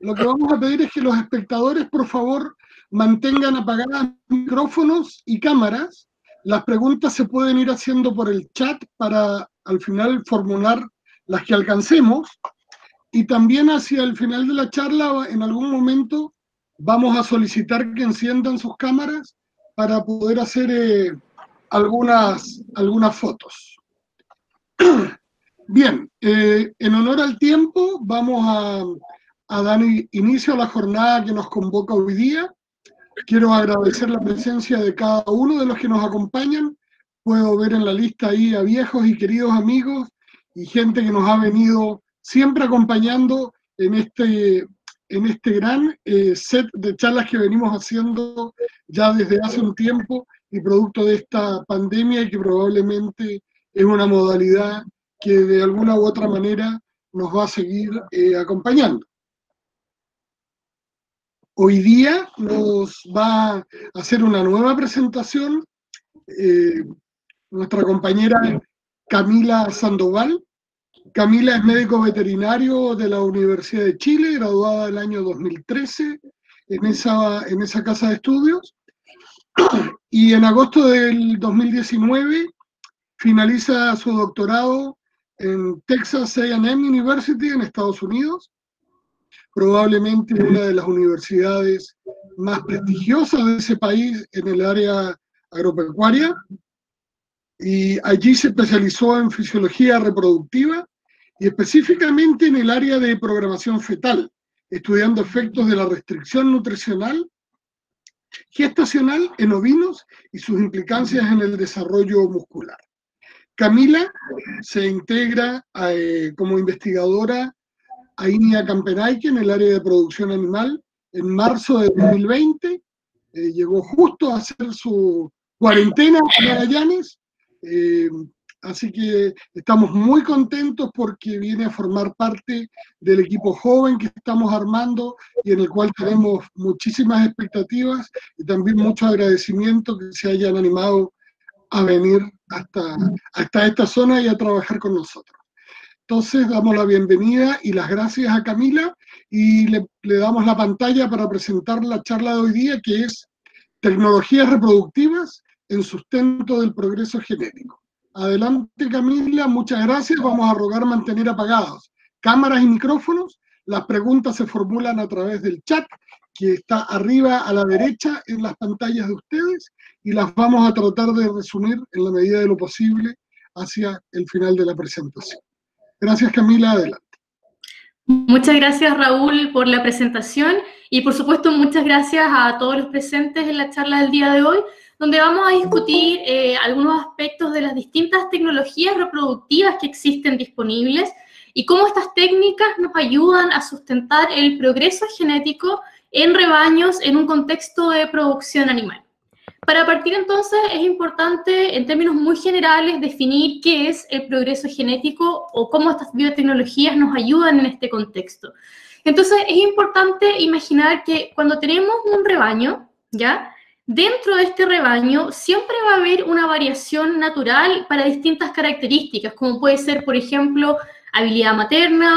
lo que vamos a pedir es que los espectadores, por favor, mantengan apagados micrófonos y cámaras. Las preguntas se pueden ir haciendo por el chat para, al final, formular las que alcancemos. Y también hacia el final de la charla, en algún momento, vamos a solicitar que enciendan sus cámaras para poder hacer algunas fotos. Bien, en honor al tiempo, vamos a dar inicio a la jornada que nos convoca hoy día. Quiero agradecer la presencia de cada uno de los que nos acompañan. Puedo ver en la lista ahí a viejos y queridos amigos y gente que nos ha venido siempre acompañando en este gran set de charlas que venimos haciendo ya desde hace un tiempo y producto de esta pandemia, y que probablemente es una modalidad que de alguna u otra manera nos va a seguir acompañando. Hoy día nos va a hacer una nueva presentación nuestra compañera Camila Sandoval. Camila es médico veterinario de la Universidad de Chile, graduada el año 2013 en esa casa de estudios, y en agosto del 2019 finaliza su doctorado en Texas A&M University en Estados Unidos, probablemente una de las universidades más prestigiosas de ese país en el área agropecuaria, y allí se especializó en fisiología reproductiva y específicamente en el área de programación fetal, estudiando efectos de la restricción nutricional gestacional en ovinos y sus implicancias en el desarrollo muscular. Camila se integra como investigadora a INIA Campenaike en el área de producción animal en marzo de 2020. Llegó justo a hacer su cuarentena en Magallanes. Así que estamos muy contentos porque viene a formar parte del equipo joven que estamos armando y en el cual tenemos muchísimas expectativas y también mucho agradecimiento que se hayan animado a venir hasta esta zona y a trabajar con nosotros. Entonces damos la bienvenida y las gracias a Camila y le damos la pantalla para presentar la charla de hoy día, que es Tecnologías reproductivas en sustento del progreso genético. Adelante, Camila, muchas gracias. Vamos a rogar mantener apagados cámaras y micrófonos. Las preguntas se formulan a través del chat, que está arriba a la derecha en las pantallas de ustedes, y las vamos a tratar de resumir en la medida de lo posible hacia el final de la presentación. Gracias, Camila, adelante. Muchas gracias, Raúl, por la presentación y, por supuesto, muchas gracias a todos los presentes en la charla del día de hoy, donde vamos a discutir algunos aspectos de las distintas tecnologías reproductivas que existen disponibles y cómo estas técnicas nos ayudan a sustentar el progreso genético en rebaños en un contexto de producción animal. Para partir entonces es importante, en términos muy generales, definir qué es el progreso genético o cómo estas biotecnologías nos ayudan en este contexto. Entonces es importante imaginar que cuando tenemos un rebaño, ¿ya?, dentro de este rebaño siempre va a haber una variación natural para distintas características, como puede ser, por ejemplo, habilidad materna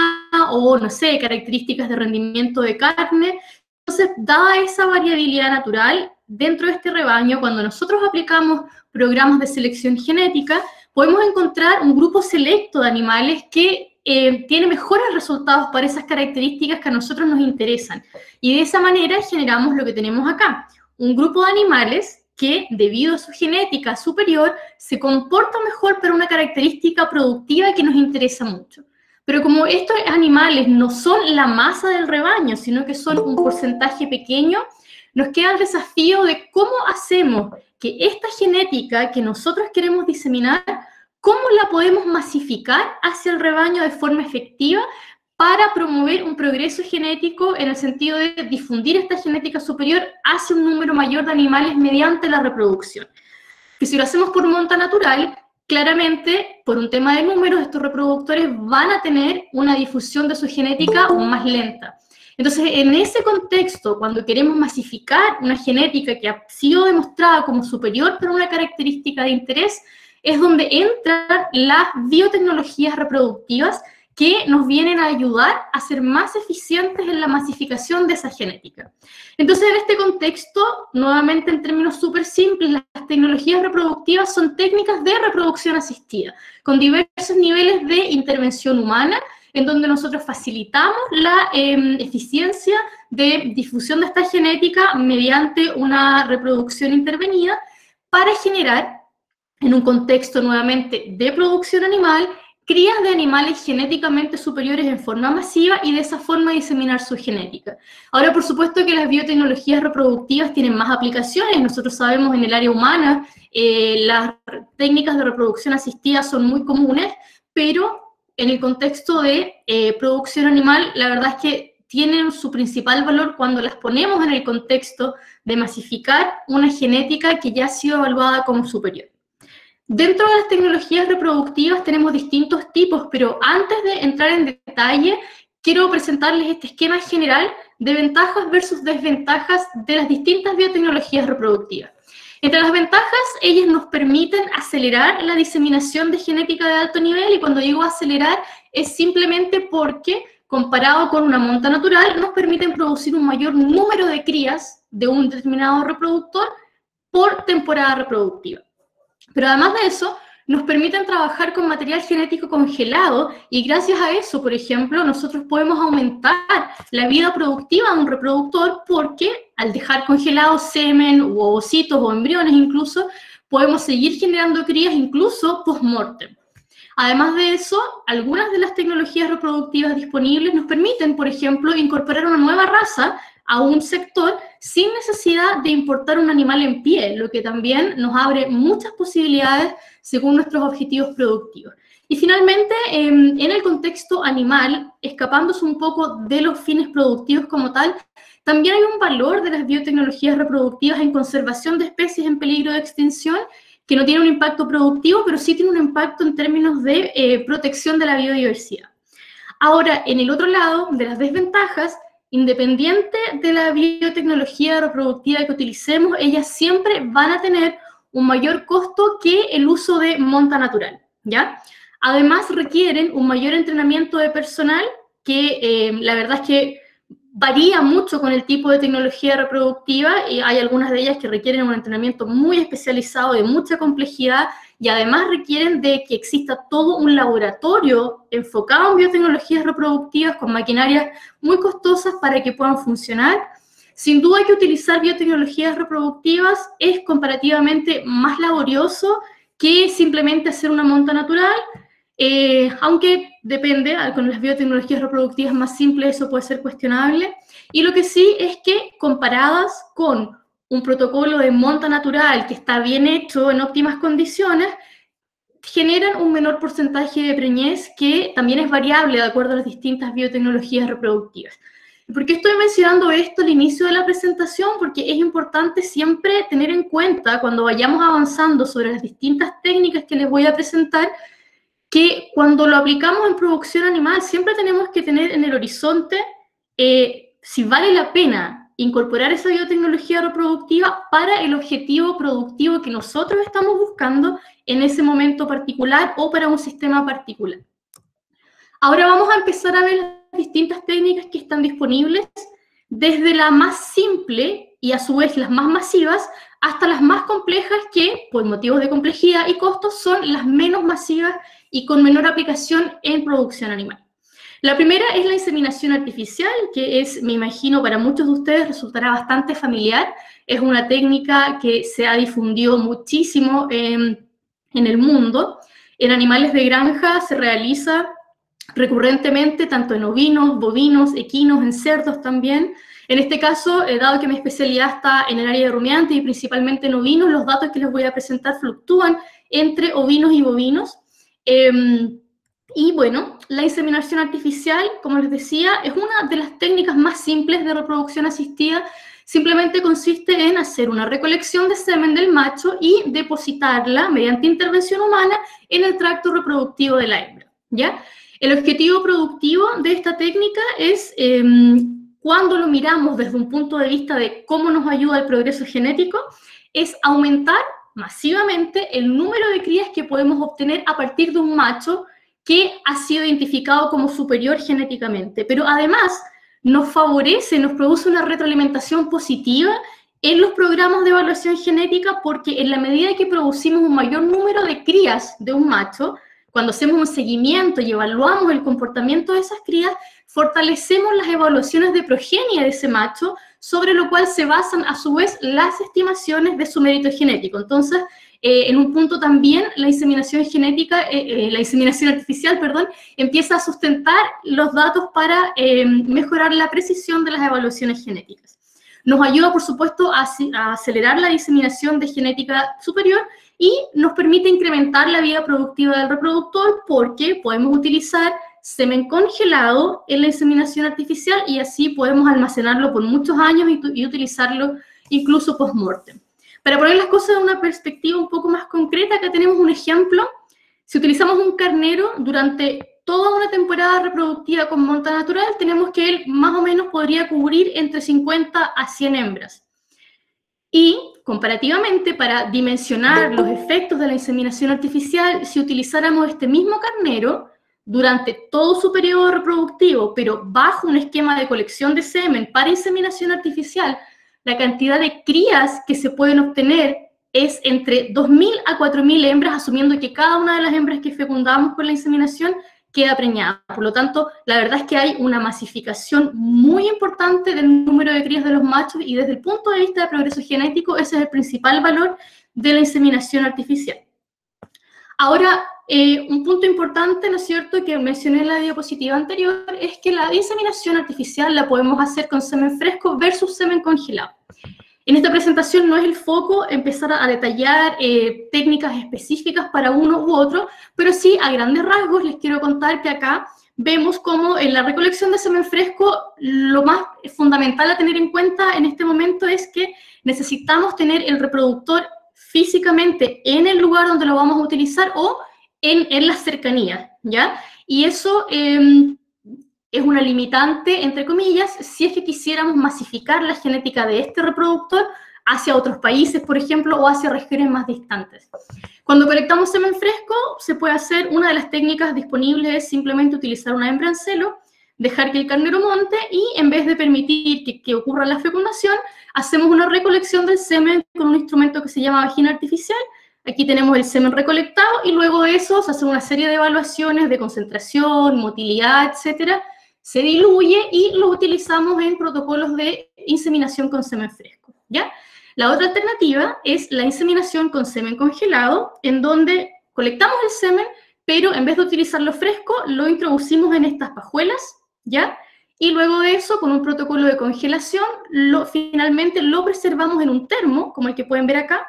o, no sé, características de rendimiento de carne. Entonces, dada esa variabilidad natural, dentro de este rebaño, cuando nosotros aplicamos programas de selección genética, podemos encontrar un grupo selecto de animales que tiene mejores resultados para esas características que a nosotros nos interesan. Y de esa manera generamos lo que tenemos acá. Un grupo de animales que, debido a su genética superior, se comporta mejor para una característica productiva que nos interesa mucho. Pero como estos animales no son la masa del rebaño, sino que son un porcentaje pequeño, nos queda el desafío de cómo hacemos que esta genética que nosotros queremos diseminar, cómo la podemos masificar hacia el rebaño de forma efectiva para promover un progreso genético en el sentido de difundir esta genética superior hacia un número mayor de animales mediante la reproducción. Que si lo hacemos por monta natural, claramente, por un tema de números, estos reproductores van a tener una difusión de su genética más lenta. Entonces, en ese contexto, cuando queremos masificar una genética que ha sido demostrada como superior para una característica de interés, es donde entran las biotecnologías reproductivas que nos vienen a ayudar a ser más eficientes en la masificación de esa genética. Entonces, en este contexto, nuevamente en términos súper simples, las tecnologías reproductivas son técnicas de reproducción asistida, con diversos niveles de intervención humana, en donde nosotros facilitamos la eficiencia de difusión de esta genética mediante una reproducción intervenida para generar, en un contexto nuevamente de producción animal, crías de animales genéticamente superiores en forma masiva y de esa forma diseminar su genética. Ahora, por supuesto que las biotecnologías reproductivas tienen más aplicaciones. Nosotros sabemos en el área humana las técnicas de reproducción asistida son muy comunes, pero en el contexto de producción animal, la verdad es que tienen su principal valor cuando las ponemos en el contexto de masificar una genética que ya ha sido evaluada como superior. Dentro de las tecnologías reproductivas tenemos distintos tipos, pero antes de entrar en detalle, quiero presentarles este esquema general de ventajas versus desventajas de las distintas biotecnologías reproductivas. Entre las ventajas, ellas nos permiten acelerar la diseminación de genética de alto nivel, y cuando digo acelerar es simplemente porque, comparado con una monta natural, nos permiten producir un mayor número de crías de un determinado reproductor por temporada reproductiva. Pero además de eso, nos permiten trabajar con material genético congelado y gracias a eso, por ejemplo, nosotros podemos aumentar la vida productiva de un reproductor porque al dejar congelado semen u ovocitos o embriones incluso, podemos seguir generando crías incluso post-mortem. Además de eso, algunas de las tecnologías reproductivas disponibles nos permiten, por ejemplo, incorporar una nueva raza a un sector sin necesidad de importar un animal en pie, lo que también nos abre muchas posibilidades según nuestros objetivos productivos. Y finalmente, en el contexto animal, escapándose un poco de los fines productivos como tal, también hay un valor de las biotecnologías reproductivas en conservación de especies en peligro de extinción, que no tiene un impacto productivo, pero sí tiene un impacto en términos de protección de la biodiversidad. Ahora, en el otro lado de las desventajas, independiente de la biotecnología reproductiva que utilicemos, ellas siempre van a tener un mayor costo que el uso de monta natural, ¿ya? Además, requieren un mayor entrenamiento de personal que la verdad es que varía mucho con el tipo de tecnología reproductiva y hay algunas de ellas que requieren un entrenamiento muy especializado, de mucha complejidad, y además requieren de que exista todo un laboratorio enfocado en biotecnologías reproductivas con maquinarias muy costosas para que puedan funcionar. Sin duda que utilizar biotecnologías reproductivas es comparativamente más laborioso que simplemente hacer una monta natural, aunque depende, con las biotecnologías reproductivas más simples eso puede ser cuestionable. Y lo que sí es que comparadas con un protocolo de monta natural que está bien hecho, en óptimas condiciones, generan un menor porcentaje de preñez que también es variable de acuerdo a las distintas biotecnologías reproductivas. ¿Por qué estoy mencionando esto al inicio de la presentación? Porque es importante siempre tener en cuenta, cuando vayamos avanzando sobre las distintas técnicas que les voy a presentar, que cuando lo aplicamos en producción animal siempre tenemos que tener en el horizonte si vale la pena incorporar esa biotecnología reproductiva para el objetivo productivo que nosotros estamos buscando en ese momento particular o para un sistema particular. Ahora vamos a empezar a ver las distintas técnicas que están disponibles, desde la más simple y a su vez las más masivas, hasta las más complejas que, por motivos de complejidad y costos, son las menos masivas y con menor aplicación en producción animal. La primera es la inseminación artificial, que es, me imagino, para muchos de ustedes resultará bastante familiar. Es una técnica que se ha difundido muchísimo en el mundo. En animales de granja se realiza recurrentemente, tanto en ovinos, bovinos, equinos, en cerdos también. En este caso, dado que mi especialidad está en el área de rumiantes y principalmente en ovinos, los datos que les voy a presentar fluctúan entre ovinos y bovinos. Y bueno, la inseminación artificial, como les decía, es una de las técnicas más simples de reproducción asistida. Simplemente consiste en hacer una recolección de semen del macho y depositarla mediante intervención humana en el tracto reproductivo de la hembra, ¿ya? El objetivo productivo de esta técnica es, cuando lo miramos desde un punto de vista de cómo nos ayuda el progreso genético, es aumentar masivamente el número de crías que podemos obtener a partir de un macho que ha sido identificado como superior genéticamente, pero además nos favorece, nos produce una retroalimentación positiva en los programas de evaluación genética, porque en la medida que producimos un mayor número de crías de un macho, cuando hacemos un seguimiento y evaluamos el comportamiento de esas crías, fortalecemos las evaluaciones de progenie de ese macho, sobre lo cual se basan a su vez las estimaciones de su mérito genético. Entonces, en un punto también la inseminación genética, la inseminación artificial, perdón, empieza a sustentar los datos para mejorar la precisión de las evaluaciones genéticas. Nos ayuda, por supuesto, a acelerar la diseminación de genética superior y nos permite incrementar la vida productiva del reproductor, porque podemos utilizar semen congelado en la inseminación artificial y así podemos almacenarlo por muchos años y utilizarlo incluso post-mortem. Para poner las cosas en una perspectiva un poco más concreta, acá tenemos un ejemplo. Si utilizamos un carnero durante toda una temporada reproductiva con monta natural, tenemos que él más o menos podría cubrir entre 50 a 100 hembras. Y, comparativamente, para dimensionar los efectos de la inseminación artificial, si utilizáramos este mismo carnero durante todo su periodo reproductivo, pero bajo un esquema de colección de semen para inseminación artificial, la cantidad de crías que se pueden obtener es entre 2.000 a 4.000 hembras, asumiendo que cada una de las hembras que fecundamos con la inseminación queda preñada. Por lo tanto, la verdad es que hay una masificación muy importante del número de crías de los machos y desde el punto de vista de progreso genético, ese es el principal valor de la inseminación artificial. Ahora, un punto importante, ¿no es cierto?, que mencioné en la diapositiva anterior, es que la inseminación artificial la podemos hacer con semen fresco versus semen congelado. En esta presentación no es el foco empezar a detallar técnicas específicas para uno u otro, pero sí, a grandes rasgos, les quiero contar que acá vemos cómo en la recolección de semen fresco lo más fundamental a tener en cuenta en este momento es que necesitamos tener el reproductor físicamente en el lugar donde lo vamos a utilizar o en las cercanías, ¿ya? Y eso es una limitante, entre comillas, si es que quisiéramos masificar la genética de este reproductor hacia otros países, por ejemplo, o hacia regiones más distantes. Cuando colectamos semen fresco, se puede hacer, una de las técnicas disponibles es simplemente utilizar una hembra en celo, dejar que el carnero monte y en vez de permitir que ocurra la fecundación, hacemos una recolección del semen con un instrumento que se llama vagina artificial. Aquí tenemos el semen recolectado y luego de eso se hace una serie de evaluaciones de concentración, motilidad, etcétera. Se diluye y lo utilizamos en protocolos de inseminación con semen fresco, ¿ya? La otra alternativa es la inseminación con semen congelado, en donde colectamos el semen, pero en vez de utilizarlo fresco, lo introducimos en estas pajuelas, ¿ya? Y luego de eso, con un protocolo de congelación, finalmente lo preservamos en un termo, como el que pueden ver acá,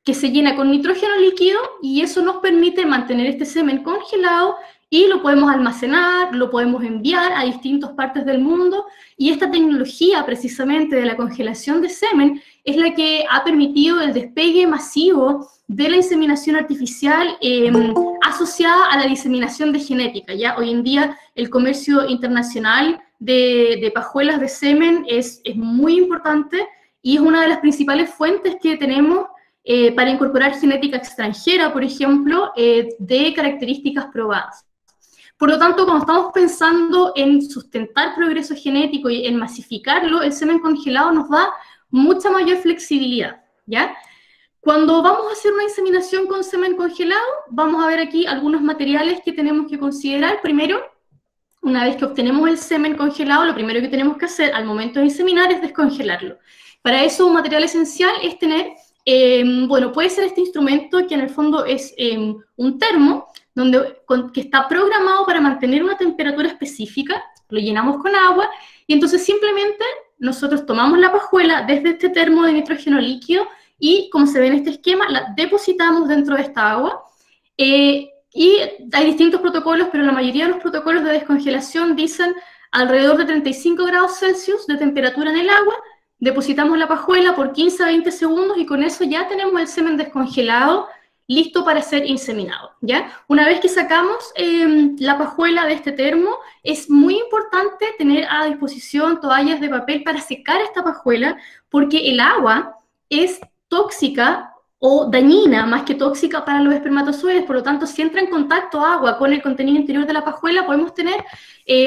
que se llena con nitrógeno líquido y eso nos permite mantener este semen congelado y lo podemos almacenar, lo podemos enviar a distintas partes del mundo y esta tecnología precisamente de la congelación de semen es la que ha permitido el despegue masivo de la inseminación artificial asociada a la diseminación de genética, ¿ya? Hoy en día el comercio internacional de pajuelas de semen es muy importante y es una de las principales fuentes que tenemos para incorporar genética extranjera, por ejemplo, de características probadas. Por lo tanto, cuando estamos pensando en sustentar progreso genético y en masificarlo, el semen congelado nos da mucha mayor flexibilidad, ¿ya? Cuando vamos a hacer una inseminación con semen congelado, vamos a ver aquí algunos materiales que tenemos que considerar. Primero, una vez que obtenemos el semen congelado, lo primero que tenemos que hacer al momento de inseminar es descongelarlo. Para eso, un material esencial es tener, bueno, puede ser este instrumento que en el fondo es un termo, que está programado para mantener una temperatura específica, lo llenamos con agua, y entonces simplemente nosotros tomamos la pajuela desde este termo de nitrógeno líquido, y como se ve en este esquema, la depositamos dentro de esta agua, y hay distintos protocolos, pero la mayoría de los protocolos de descongelación dicen alrededor de 35 grados Celsius de temperatura en el agua, depositamos la pajuela por 15 a 20 segundos, y con eso ya tenemos el semen descongelado, listo para ser inseminado, ¿ya? Una vez que sacamos la pajuela de este termo, es muy importante tener a disposición toallas de papel para secar esta pajuela, porque el agua es tóxica o dañina más que tóxica para los espermatozoides. Por lo tanto, si entra en contacto agua con el contenido interior de la pajuela, podemos tener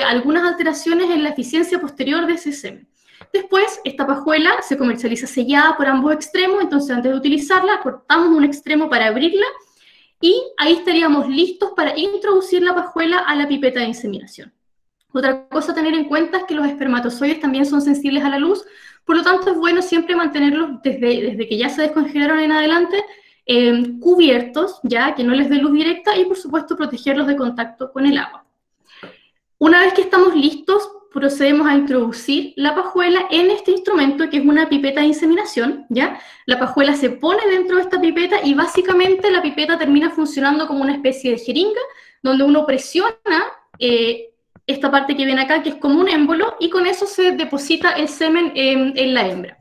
algunas alteraciones en la eficiencia posterior de ese semen. Después, esta pajuela se comercializa sellada por ambos extremos, entonces antes de utilizarla, cortamos un extremo para abrirla y ahí estaríamos listos para introducir la pajuela a la pipeta de inseminación. Otra cosa a tener en cuenta es que los espermatozoides también son sensibles a la luz, por lo tanto es bueno siempre mantenerlos desde que ya se descongelaron en adelante cubiertos, ya que no les dé luz directa, y por supuesto protegerlos de contacto con el agua. Una vez que estamos listos, procedemos a introducir la pajuela en este instrumento que es una pipeta de inseminación, ¿ya? La pajuela se pone dentro de esta pipeta y básicamente la pipeta termina funcionando como una especie de jeringa donde uno presiona esta parte que viene acá, que es como un émbolo, y con eso se deposita el semen en la hembra.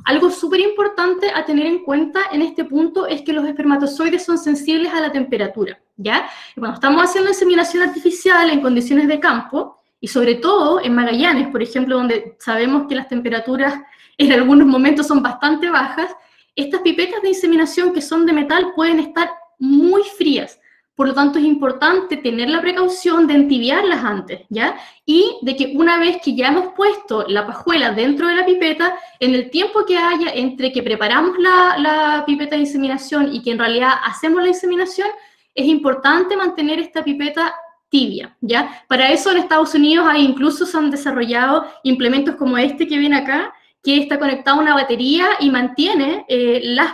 Algo súper importante a tener en cuenta en este punto es que los espermatozoides son sensibles a la temperatura, ¿ya? Y cuando estamos haciendo inseminación artificial en condiciones de campo, y sobre todo en Magallanes, por ejemplo, donde sabemos que las temperaturas en algunos momentos son bastante bajas, estas pipetas de inseminación que son de metal pueden estar muy frías. Por lo tanto, es importante tener la precaución de entibiarlas antes, ¿ya? Y de que una vez que ya hemos puesto la pajuela dentro de la pipeta, en el tiempo que haya entre que preparamos la pipeta de inseminación y que en realidad hacemos la inseminación, es importante mantener esta pipeta tibia, ¿ya? Para eso en Estados Unidos incluso se han desarrollado implementos como este que viene acá, que está conectado a una batería y mantiene las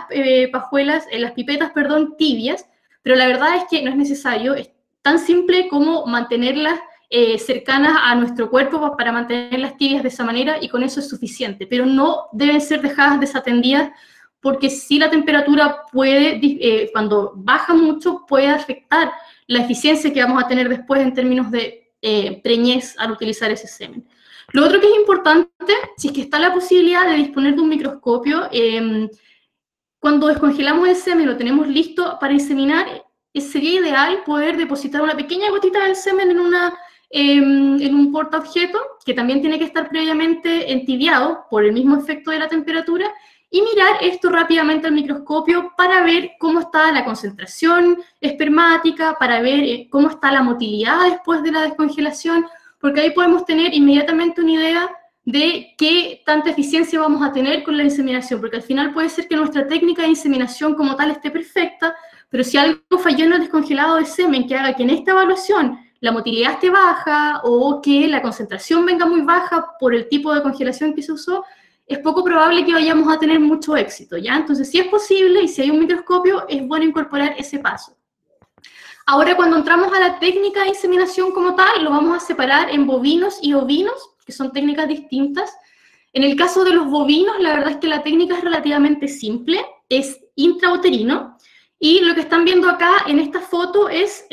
pipetas, tibias, pero la verdad es que no es necesario, es tan simple como mantenerlas cercanas a nuestro cuerpo para mantenerlas tibias de esa manera, y con eso es suficiente, pero no deben ser dejadas desatendidas, porque si la temperatura puede, cuando baja mucho, puede afectar la eficiencia que vamos a tener después en términos de preñez al utilizar ese semen. Lo otro que es importante, si es que está la posibilidad de disponer de un microscopio, cuando descongelamos el semen y lo tenemos listo para inseminar, sería ideal poder depositar una pequeña gotita del semen en un portaobjeto, que también tiene que estar previamente entibiado por el mismo efecto de la temperatura, y mirar esto rápidamente al microscopio para ver cómo está la concentración espermática, para ver cómo está la motilidad después de la descongelación, porque ahí podemos tener inmediatamente una idea de qué tanta eficiencia vamos a tener con la inseminación, porque al final puede ser que nuestra técnica de inseminación como tal esté perfecta, pero si algo falló en el descongelado de semen que haga que en esta evaluación la motilidad esté baja o que la concentración venga muy baja por el tipo de congelación que se usó, es poco probable que vayamos a tener mucho éxito, ¿ya? Entonces, si es posible y si hay un microscopio, es bueno incorporar ese paso. Ahora, cuando entramos a la técnica de inseminación como tal, lo vamos a separar en bovinos y ovinos, que son técnicas distintas. En el caso de los bovinos, la verdad es que la técnica es relativamente simple, es intrauterino, y lo que están viendo acá en esta foto es,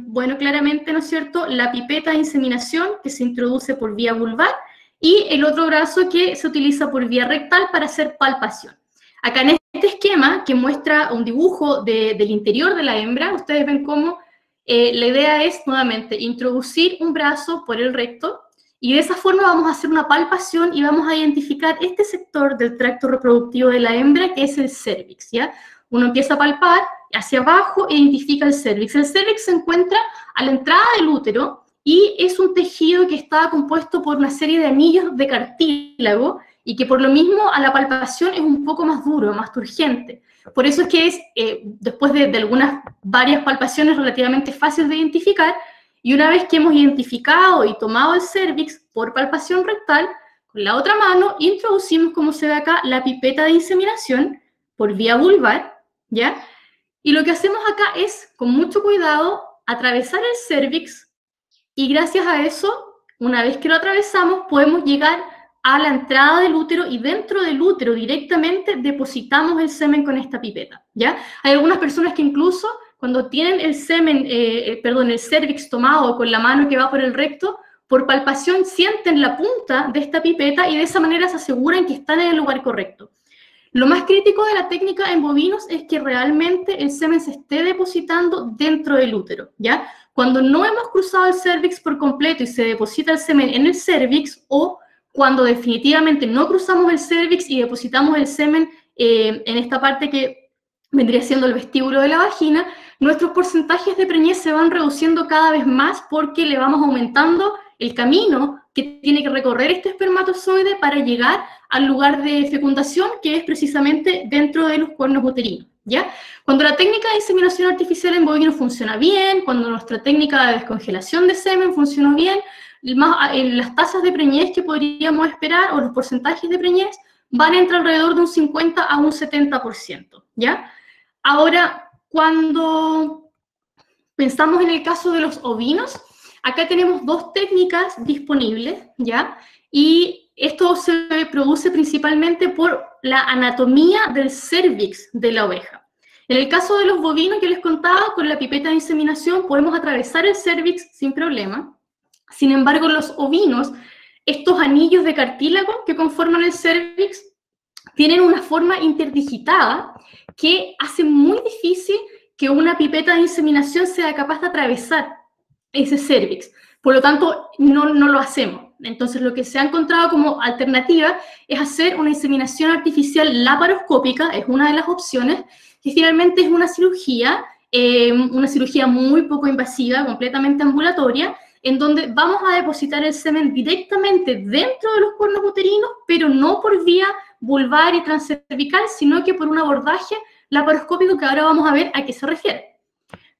bueno, claramente, ¿no es cierto?, la pipeta de inseminación que se introduce por vía vulvar, y el otro brazo que se utiliza por vía rectal para hacer palpación. Acá en este esquema, que muestra un dibujo del interior de la hembra, ustedes ven cómo la idea es, nuevamente, introducir un brazo por el recto, y de esa forma vamos a hacer una palpación y vamos a identificar este sector del tracto reproductivo de la hembra, que es el cérvix, ¿ya? Uno empieza a palpar hacia abajo e identifica el cérvix. El cérvix se encuentra a la entrada del útero, y es un tejido que está compuesto por una serie de anillos de cartílago y que por lo mismo a la palpación es un poco más duro, más turgente. Por eso es que es, después de varias palpaciones, relativamente fácil de identificar, y una vez que hemos identificado y tomado el cérvix por palpación rectal, con la otra mano introducimos, como se ve acá, la pipeta de inseminación por vía vulvar, ¿ya? Y lo que hacemos acá es, con mucho cuidado, atravesar el cérvix. Y gracias a eso, una vez que lo atravesamos, podemos llegar a la entrada del útero y dentro del útero directamente depositamos el semen con esta pipeta, ¿ya? Hay algunas personas que incluso cuando tienen el semen, el cérvix tomado con la mano que va por el recto, por palpación sienten la punta de esta pipeta y de esa manera se aseguran que están en el lugar correcto. Lo más crítico de la técnica en bovinos es que realmente el semen se esté depositando dentro del útero, ¿ya? Cuando no hemos cruzado el cérvix por completo y se deposita el semen en el cérvix, o cuando definitivamente no cruzamos el cérvix y depositamos el semen en esta parte que vendría siendo el vestíbulo de la vagina, nuestros porcentajes de preñez se van reduciendo cada vez más porque le vamos aumentando el camino que tiene que recorrer este espermatozoide para llegar al lugar de fecundación, que es precisamente dentro de los cuernos uterinos, ¿ya? Cuando la técnica de inseminación artificial en bovino funciona bien, cuando nuestra técnica de descongelación de semen funciona bien, las tasas de preñez que podríamos esperar, o los porcentajes de preñez, van entre alrededor de un 50 a un 70%, ¿ya? Ahora, cuando pensamos en el caso de los ovinos, acá tenemos dos técnicas disponibles, ¿ya? Y esto se produce principalmente por la anatomía del cérvix de la oveja. En el caso de los bovinos que les contaba, con la pipeta de inseminación podemos atravesar el cérvix sin problema. Sin embargo, los ovinos, estos anillos de cartílago que conforman el cérvix, tienen una forma interdigitada que hace muy difícil que una pipeta de inseminación sea capaz de atravesar ese cérvix. Por lo tanto, no lo hacemos. Entonces, lo que se ha encontrado como alternativa es hacer una inseminación artificial laparoscópica, es una de las opciones, que finalmente es una cirugía muy poco invasiva, completamente ambulatoria, en donde vamos a depositar el semen directamente dentro de los cuernos uterinos, pero no por vía vulvar y transcervical, sino que por un abordaje laparoscópico que ahora vamos a ver a qué se refiere.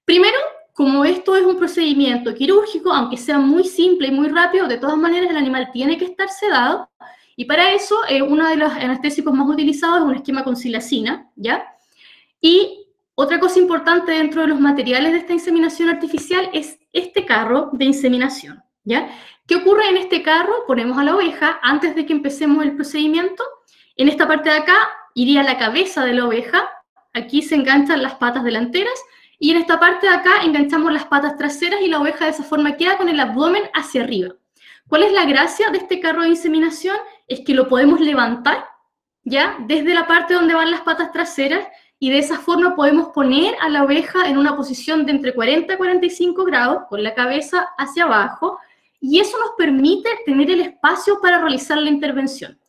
Primero, como esto es un procedimiento quirúrgico, aunque sea muy simple y muy rápido, de todas maneras el animal tiene que estar sedado, y para eso uno de los anestésicos más utilizados es un esquema con silacina, ¿ya? Y otra cosa importante dentro de los materiales de esta inseminación artificial es este carro de inseminación, ¿ya? ¿Qué ocurre en este carro? Ponemos a la oveja antes de que empecemos el procedimiento. En esta parte de acá iría la cabeza de la oveja, aquí se enganchan las patas delanteras, y en esta parte de acá enganchamos las patas traseras y la oveja de esa forma queda con el abdomen hacia arriba. ¿Cuál es la gracia de este carro de inseminación? Es que lo podemos levantar, ¿ya? Desde la parte donde van las patas traseras, y de esa forma podemos poner a la oveja en una posición de entre 40 y 45 grados, con la cabeza hacia abajo, y eso nos permite tener el espacio para realizar la intervención.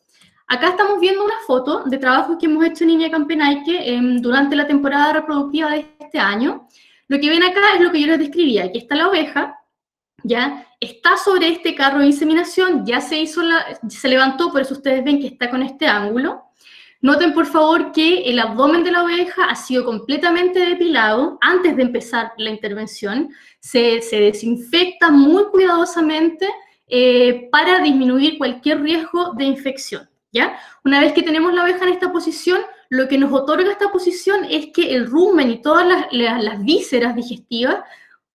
Acá estamos viendo una foto de trabajos que hemos hecho en Iña Campenaique durante la temporada reproductiva de este año. Lo que ven acá es lo que yo les describía. Aquí está la oveja, ya está sobre este carro de inseminación, ya se levantó, por eso ustedes ven que está con este ángulo. Noten, por favor, que el abdomen de la oveja ha sido completamente depilado antes de empezar la intervención. Se desinfecta muy cuidadosamente para disminuir cualquier riesgo de infección, ¿ya? Una vez que tenemos la oveja en esta posición, lo que nos otorga esta posición es que el rumen y todas las vísceras digestivas,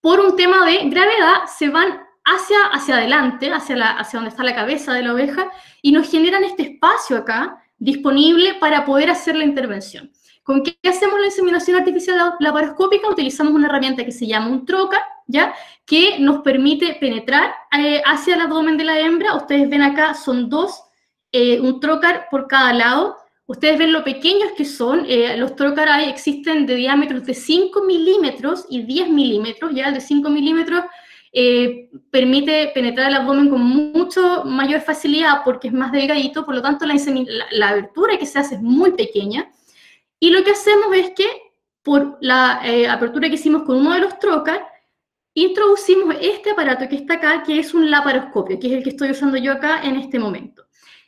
por un tema de gravedad, se van hacia adelante, hacia donde está la cabeza de la oveja, y nos generan este espacio acá disponible para poder hacer la intervención. ¿Con qué hacemos la inseminación artificial laparoscópica? Utilizamos una herramienta que se llama un trocar, ¿ya? Que nos permite penetrar hacia el abdomen de la hembra. Ustedes ven acá, son dos, un trocar por cada lado. Ustedes ven lo pequeños que son. Los trocar existen de diámetros de 5 milímetros y 10 milímetros, ¿ya? El de 5 milímetros permite penetrar el abdomen con mucho mayor facilidad porque es más delgadito, por lo tanto la abertura que se hace es muy pequeña. Y lo que hacemos es que, por la apertura que hicimos con uno de los trocar, introducimos este aparato que está acá, que es un laparoscopio, que es el que estoy usando yo acá en este momento.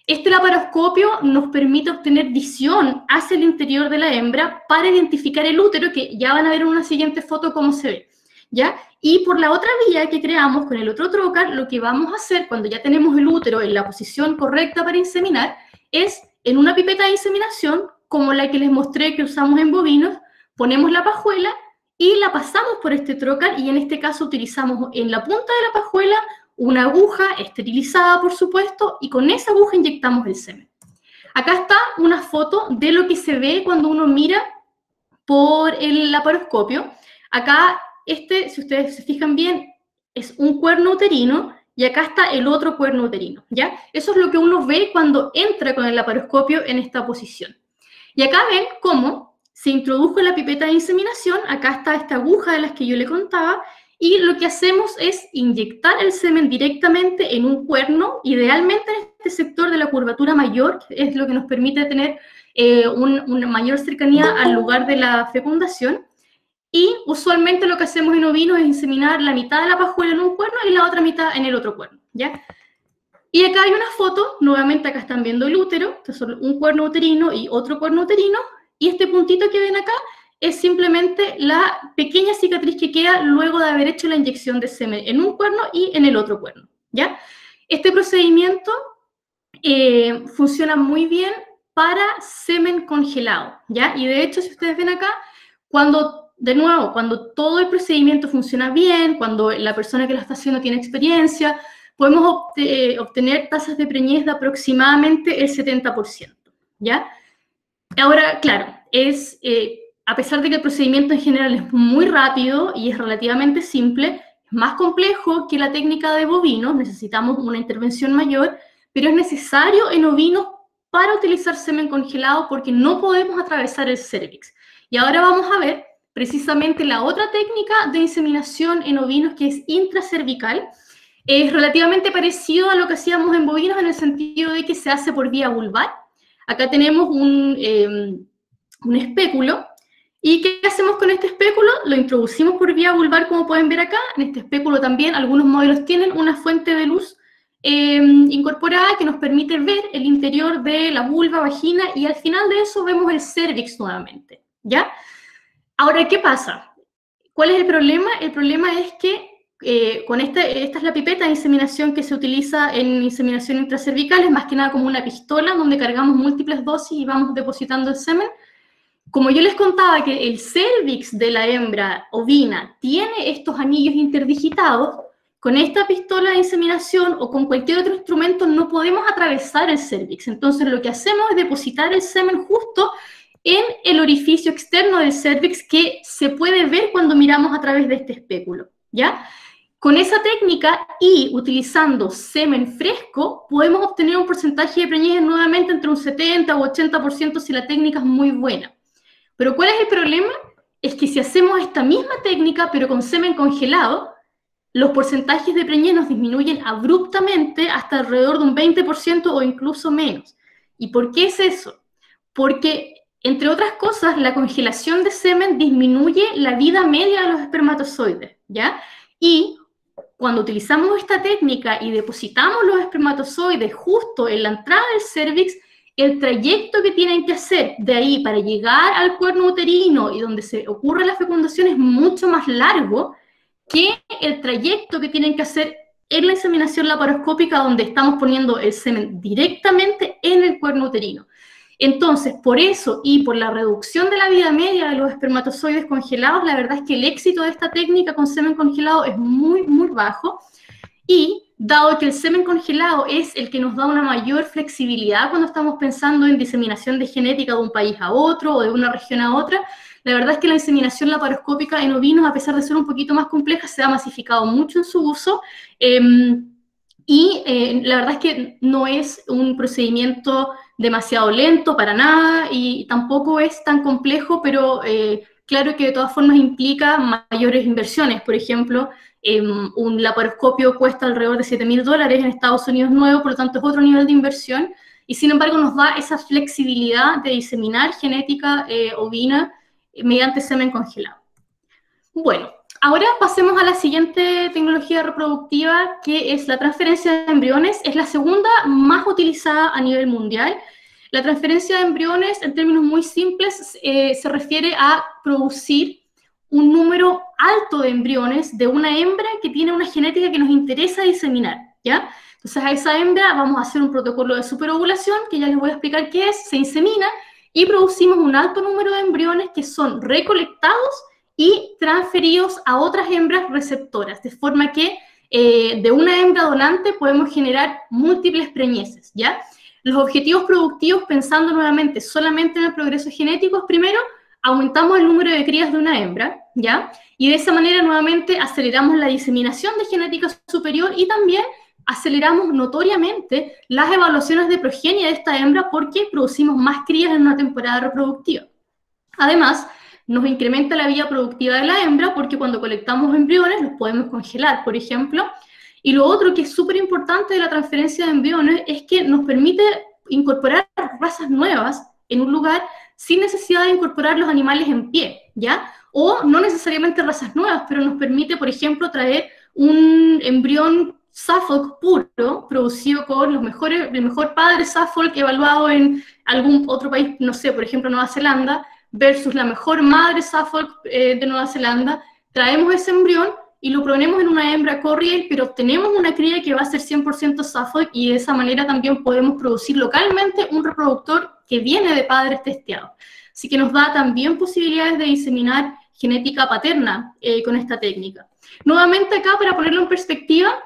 Este laparoscopio nos permite obtener visión hacia el interior de la hembra para identificar el útero, que ya van a ver en una siguiente foto cómo se ve, ¿ya? Y por la otra vía que creamos con el otro trocar, lo que vamos a hacer cuando ya tenemos el útero en la posición correcta para inseminar es, en una pipeta de inseminación, como la que les mostré que usamos en bovinos, ponemos la pajuela y la pasamos por este trocar, y en este caso utilizamos en la punta de la pajuela una aguja esterilizada, por supuesto, y con esa aguja inyectamos el semen. Acá está una foto de lo que se ve cuando uno mira por el laparoscopio. Acá, si ustedes se fijan bien, es un cuerno uterino, y acá está el otro cuerno uterino, ¿ya? Eso es lo que uno ve cuando entra con el laparoscopio en esta posición. Y acá ven cómo se introdujo la pipeta de inseminación. Acá está esta aguja de las que yo le contaba, y lo que hacemos es inyectar el semen directamente en un cuerno, idealmente en este sector de la curvatura mayor, que es lo que nos permite tener una mayor cercanía al lugar de la fecundación. Y usualmente lo que hacemos en ovinos es inseminar la mitad de la pajuela en un cuerno y la otra mitad en el otro cuerno, ¿ya? Y acá hay una foto, nuevamente acá están viendo el útero, este es un cuerno uterino y otro cuerno uterino, y este puntito que ven acá es simplemente la pequeña cicatriz que queda luego de haber hecho la inyección de semen en un cuerno y en el otro cuerno, ¿ya? Este procedimiento funciona muy bien para semen congelado, ¿ya? Y de hecho, si ustedes ven acá, de nuevo, cuando todo el procedimiento funciona bien, cuando la persona que lo está haciendo tiene experiencia, podemos obtener tasas de preñez de aproximadamente el 70%, ¿ya? Ahora, claro, a pesar de que el procedimiento en general es muy rápido y es relativamente simple, es más complejo que la técnica de bovinos, necesitamos una intervención mayor, pero es necesario en ovinos para utilizar semen congelado porque no podemos atravesar el cérvix. Y ahora vamos a ver precisamente la otra técnica de inseminación en ovinos, que es intracervical. Es relativamente parecido a lo que hacíamos en bovinos en el sentido de que se hace por vía vulvar. Acá tenemos un espéculo. ¿Y qué hacemos con este espéculo? Lo introducimos por vía vulvar, como pueden ver acá. En este espéculo también algunos modelos tienen una fuente de luz incorporada que nos permite ver el interior de la vulva, vagina, y al final de eso vemos el cérvix nuevamente, ¿ya? Ahora, ¿qué pasa? ¿Cuál es el problema? El problema es que esta es la pipeta de inseminación que se utiliza en inseminación intracervical, es más que nada como una pistola donde cargamos múltiples dosis y vamos depositando el semen. Como yo les contaba que el cérvix de la hembra ovina tiene estos anillos interdigitados, con esta pistola de inseminación o con cualquier otro instrumento no podemos atravesar el cérvix. Entonces lo que hacemos es depositar el semen justo en el orificio externo del cérvix que se puede ver cuando miramos a través de este espéculo, ¿ya? Con esa técnica y utilizando semen fresco, podemos obtener un porcentaje de preñez nuevamente entre un 70 o 80% si la técnica es muy buena. Pero ¿cuál es el problema? Es que si hacemos esta misma técnica, pero con semen congelado, los porcentajes de preñez nos disminuyen abruptamente hasta alrededor de un 20% o incluso menos. ¿Y por qué es eso? Porque, entre otras cosas, la congelación de semen disminuye la vida media de los espermatozoides, ¿ya? Y cuando utilizamos esta técnica y depositamos los espermatozoides justo en la entrada del cérvix, el trayecto que tienen que hacer de ahí para llegar al cuerno uterino y donde se ocurre la fecundación es mucho más largo que el trayecto que tienen que hacer en la inseminación laparoscópica, donde estamos poniendo el semen directamente en el cuerno uterino. Entonces, por eso y por la reducción de la vida media de los espermatozoides congelados, la verdad es que el éxito de esta técnica con semen congelado es muy, muy bajo. Y dado que el semen congelado es el que nos da una mayor flexibilidad cuando estamos pensando en diseminación de genética de un país a otro o de una región a otra, la verdad es que la inseminación laparoscópica en ovinos, a pesar de ser un poquito más compleja, se ha masificado mucho en su uso. La verdad es que no es un procedimiento demasiado lento para nada y tampoco es tan complejo, pero claro que de todas formas implica mayores inversiones. Por ejemplo, un laparoscopio cuesta alrededor de $7.000 en Estados Unidos nuevo, por lo tanto es otro nivel de inversión, y sin embargo nos da esa flexibilidad de diseminar genética ovina mediante semen congelado. Bueno, ahora pasemos a la siguiente tecnología reproductiva, que es la transferencia de embriones. Es la segunda más utilizada a nivel mundial. La transferencia de embriones, en términos muy simples, se refiere a producir un número alto de embriones de una hembra que tiene una genética que nos interesa diseminar, ¿ya? Entonces a esa hembra vamos a hacer un protocolo de superovulación, que ya les voy a explicar qué es, se insemina y producimos un alto número de embriones que son recolectados y transferidos a otras hembras receptoras, de forma que de una hembra donante podemos generar múltiples preñeces, ¿ya? Los objetivos productivos, pensando nuevamente solamente en el progreso genético, es primero, aumentamos el número de crías de una hembra, ¿ya? Y de esa manera nuevamente aceleramos la diseminación de genética superior y también aceleramos notoriamente las evaluaciones de progenie de esta hembra porque producimos más crías en una temporada reproductiva. Además, nos incrementa la vida productiva de la hembra porque cuando colectamos embriones los podemos congelar, por ejemplo. Y lo otro que es súper importante de la transferencia de embriones es que nos permite incorporar razas nuevas en un lugar sin necesidad de incorporar los animales en pie, ¿ya? O no necesariamente razas nuevas, pero nos permite, por ejemplo, traer un embrión Suffolk puro, producido con el mejor padre Suffolk evaluado en algún otro país, no sé, por ejemplo, Nueva Zelanda, versus la mejor madre Suffolk de Nueva Zelanda. Traemos ese embrión y lo ponemos en una hembra Corriel, pero obtenemos una cría que va a ser 100% Suffolk, y de esa manera también podemos producir localmente un reproductor que viene de padres testeados. Así que nos da también posibilidades de diseminar genética paterna con esta técnica. Nuevamente acá, para ponerlo en perspectiva,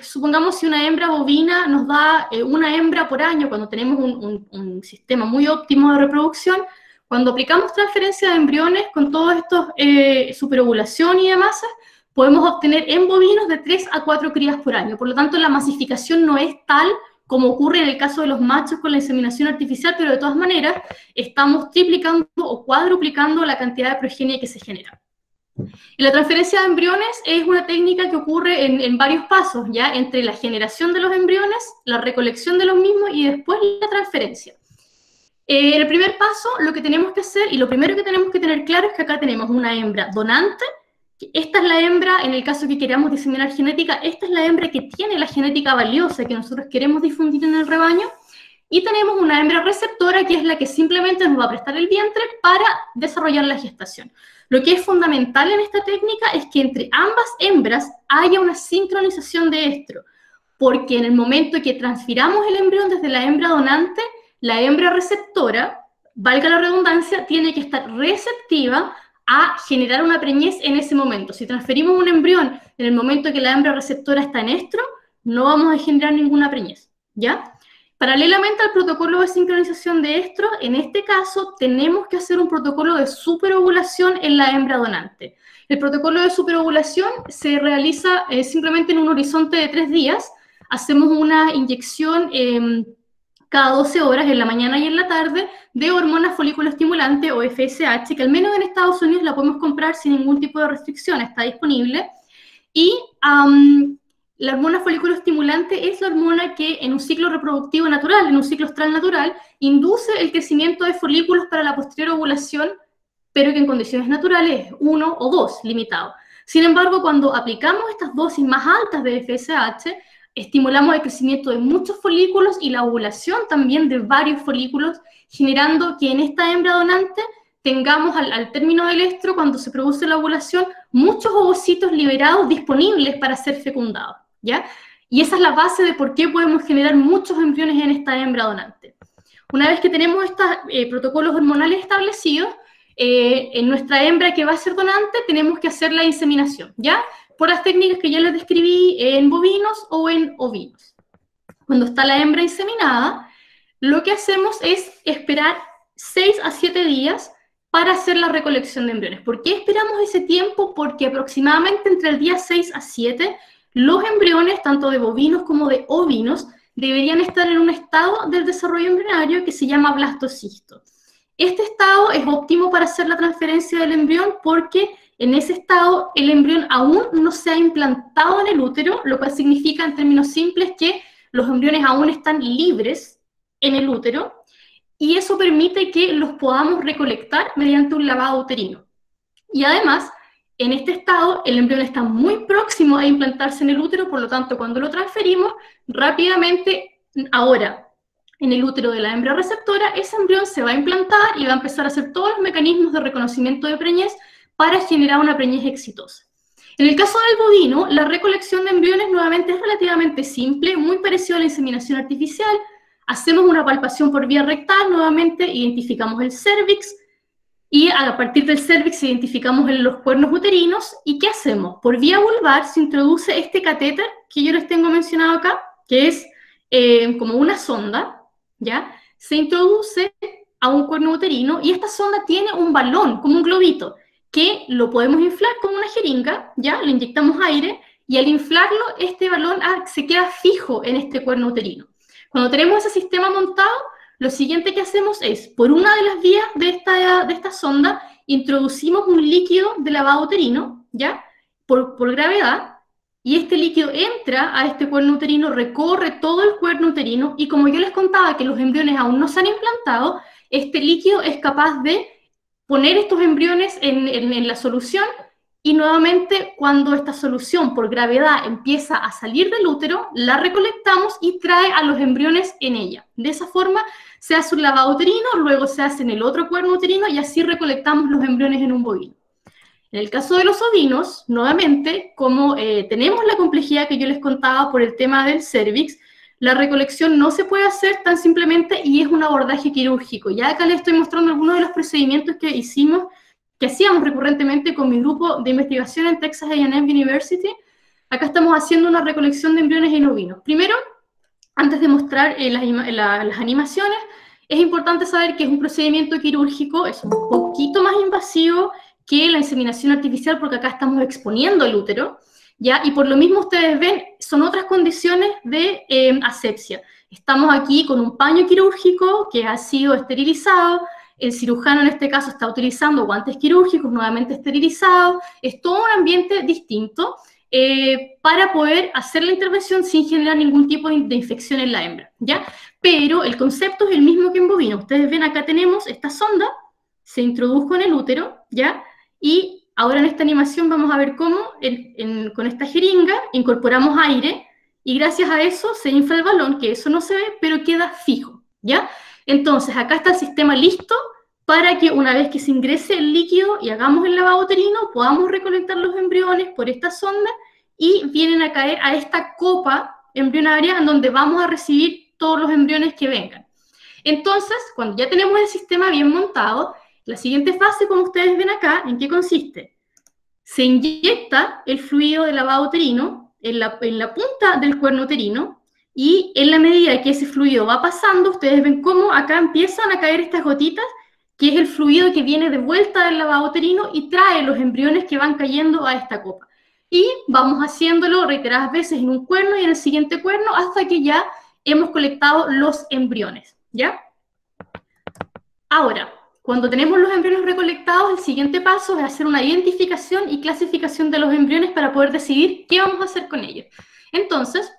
supongamos si una hembra bovina nos da una hembra por año, cuando tenemos un sistema muy óptimo de reproducción. Cuando aplicamos transferencia de embriones con todos estos superovulación y demás, podemos obtener en bovinos de 3 a 4 crías por año. Por lo tanto, la masificación no es tal como ocurre en el caso de los machos con la inseminación artificial, pero de todas maneras estamos triplicando o cuadruplicando la cantidad de progenie que se genera. Y la transferencia de embriones es una técnica que ocurre en varios pasos, ¿ya? Entre la generación de los embriones, la recolección de los mismos y después la transferencia. En el primer paso, lo que tenemos que hacer, y lo primero que tenemos que tener claro, es que acá tenemos una hembra donante. Esta es la hembra, en el caso que queramos diseminar genética, esta es la hembra que tiene la genética valiosa que nosotros queremos difundir en el rebaño. Y tenemos una hembra receptora, que es la que simplemente nos va a prestar el vientre para desarrollar la gestación. Lo que es fundamental en esta técnica es que entre ambas hembras haya una sincronización de estro, porque en el momento que transfiramos el embrión desde la hembra donante, la hembra receptora, valga la redundancia, tiene que estar receptiva a generar una preñez en ese momento. Si transferimos un embrión en el momento que la hembra receptora está en estro, no vamos a generar ninguna preñez, ¿ya? Paralelamente al protocolo de sincronización de estro, en este caso tenemos que hacer un protocolo de superovulación en la hembra donante. El protocolo de superovulación se realiza simplemente en un horizonte de 3 días. Hacemos una inyección cada 12 horas, en la mañana y en la tarde, de hormona folículo estimulante o FSH, que al menos en Estados Unidos la podemos comprar sin ningún tipo de restricción, está disponible. Y la hormona folículo estimulante es la hormona que en un ciclo reproductivo natural, en un ciclo estral natural, induce el crecimiento de folículos para la posterior ovulación, pero que en condiciones naturales es 1 o 2, limitado. Sin embargo, cuando aplicamos estas dosis más altas de FSH, estimulamos el crecimiento de muchos folículos y la ovulación también de varios folículos, generando que en esta hembra donante tengamos al término del estro, cuando se produce la ovulación, muchos ovocitos liberados disponibles para ser fecundados, ¿ya? Y esa es la base de por qué podemos generar muchos embriones en esta hembra donante. Una vez que tenemos estos protocolos hormonales establecidos, en nuestra hembra que va a ser donante tenemos que hacer la inseminación, ¿ya? Por las técnicas que ya les describí en bovinos o en ovinos. Cuando está la hembra inseminada, lo que hacemos es esperar 6 a 7 días para hacer la recolección de embriones. ¿Por qué esperamos ese tiempo? Porque aproximadamente entre el día 6 a 7, los embriones, tanto de bovinos como de ovinos, deberían estar en un estado del desarrollo embrionario que se llama blastocisto. Este estado es óptimo para hacer la transferencia del embrión porque en ese estado el embrión aún no se ha implantado en el útero, lo cual significa en términos simples que los embriones aún están libres en el útero, y eso permite que los podamos recolectar mediante un lavado uterino. Y además, en este estado, el embrión está muy próximo a implantarse en el útero, por lo tanto, cuando lo transferimos, rápidamente, ahora, en el útero de la hembra receptora, ese embrión se va a implantar y va a empezar a hacer todos los mecanismos de reconocimiento de preñez para generar una preñez exitosa. En el caso del bovino, la recolección de embriones nuevamente es relativamente simple, muy parecido a la inseminación artificial. Hacemos una palpación por vía rectal, nuevamente identificamos el cérvix, y a partir del cérvix identificamos los cuernos uterinos. ¿Y qué hacemos? Por vía vulvar se introduce este catéter que yo les tengo mencionado acá, que es como una sonda, ¿ya? Se introduce a un cuerno uterino y esta sonda tiene un balón, como un globito, que lo podemos inflar con una jeringa, ¿ya? Le inyectamos aire y al inflarlo, este balón se queda fijo en este cuerno uterino. Cuando tenemos ese sistema montado, lo siguiente que hacemos es, por una de las vías de esta sonda, introducimos un líquido de lavado uterino, ¿ya? Por gravedad, y este líquido entra a este cuerno uterino, recorre todo el cuerno uterino, y como yo les contaba que los embriones aún no se han implantado, este líquido es capaz de poner estos embriones en la solución, y nuevamente cuando esta solución por gravedad empieza a salir del útero, la recolectamos y trae a los embriones en ella. De esa forma se hace un lavado uterino, luego se hace en el otro cuerno uterino y así recolectamos los embriones en un bovino. En el caso de los ovinos, nuevamente, como tenemos la complejidad que yo les contaba por el tema del cervix, la recolección no se puede hacer tan simplemente y es un abordaje quirúrgico. Ya acá les estoy mostrando algunos de los procedimientos que hacíamos recurrentemente con mi grupo de investigación en Texas A&M University. Acá estamos haciendo una recolección de embriones en ovinos. Primero, antes de mostrar las animaciones, es importante saber que es un procedimiento quirúrgico, es un poquito más invasivo que la inseminación artificial, porque acá estamos exponiendo el útero, ¿ya? Y por lo mismo ustedes ven, son otras condiciones de asepsia. Estamos aquí con un paño quirúrgico que ha sido esterilizado, el cirujano en este caso está utilizando guantes quirúrgicos nuevamente esterilizados, es todo un ambiente distinto para poder hacer la intervención sin generar ningún tipo de infección en la hembra, ¿ya? Pero el concepto es el mismo que en bovino. Ustedes ven acá tenemos esta sonda, se introdujo en el útero, ¿ya? Y ahora en esta animación vamos a ver cómo con esta jeringa incorporamos aire y gracias a eso se infla el balón, que eso no se ve, pero queda fijo, ¿ya? Entonces acá está el sistema listo para que una vez que se ingrese el líquido y hagamos el lavado uterino, podamos recolectar los embriones por esta sonda y vienen a caer a esta copa embrionaria en donde vamos a recibir todos los embriones que vengan. Entonces, cuando ya tenemos el sistema bien montado, la siguiente fase, como ustedes ven acá, ¿en qué consiste? Se inyecta el fluido de lavado uterino en la punta del cuerno uterino y en la medida que ese fluido va pasando, ustedes ven cómo acá empiezan a caer estas gotitas, que es el fluido que viene de vuelta del lavado uterino y trae los embriones que van cayendo a esta copa. Y vamos haciéndolo reiteradas veces en un cuerno y en el siguiente cuerno hasta que ya hemos colectado los embriones, ¿ya? Ahora, cuando tenemos los embriones recolectados, el siguiente paso es hacer una identificación y clasificación de los embriones para poder decidir qué vamos a hacer con ellos. Entonces,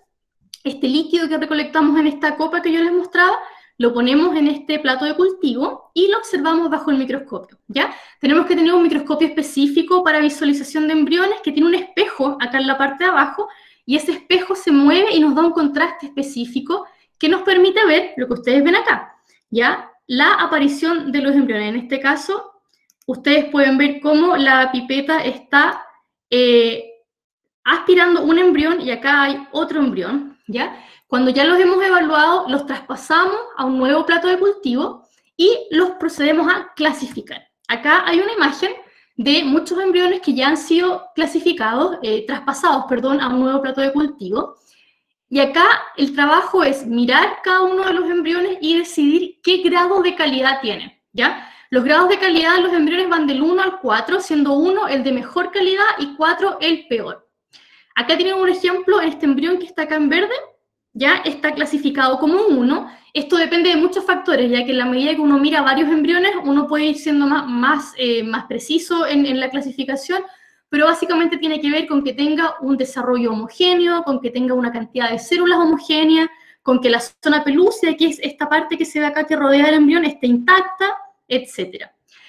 este líquido que recolectamos en esta copa que yo les mostraba, lo ponemos en este plato de cultivo y lo observamos bajo el microscopio, ¿ya? Tenemos que tener un microscopio específico para visualización de embriones que tiene un espejo acá en la parte de abajo y ese espejo se mueve y nos da un contraste específico que nos permite ver lo que ustedes ven acá, ¿ya? La aparición de los embriones. En este caso, ustedes pueden ver cómo la pipeta está aspirando un embrión y acá hay otro embrión, ¿ya? Cuando ya los hemos evaluado, los traspasamos a un nuevo plato de cultivo y los procedemos a clasificar. Acá hay una imagen de muchos embriones que ya han sido clasificados, traspasados, perdón, a un nuevo plato de cultivo. Y acá el trabajo es mirar cada uno de los embriones y decidir qué grado de calidad tienen, ¿ya? Los grados de calidad de los embriones van del 1 al 4, siendo 1 el de mejor calidad y 4 el peor. Acá tienen un ejemplo, en este embrión que está acá en verde, ya está clasificado como 1. Esto depende de muchos factores, ya que en la medida que uno mira varios embriones, uno puede ir siendo más preciso en la clasificación, pero básicamente tiene que ver con que tenga un desarrollo homogéneo, con que tenga una cantidad de células homogénea, con que la zona pelúcida, que es esta parte que se ve acá que rodea el embrión, esté intacta, etc.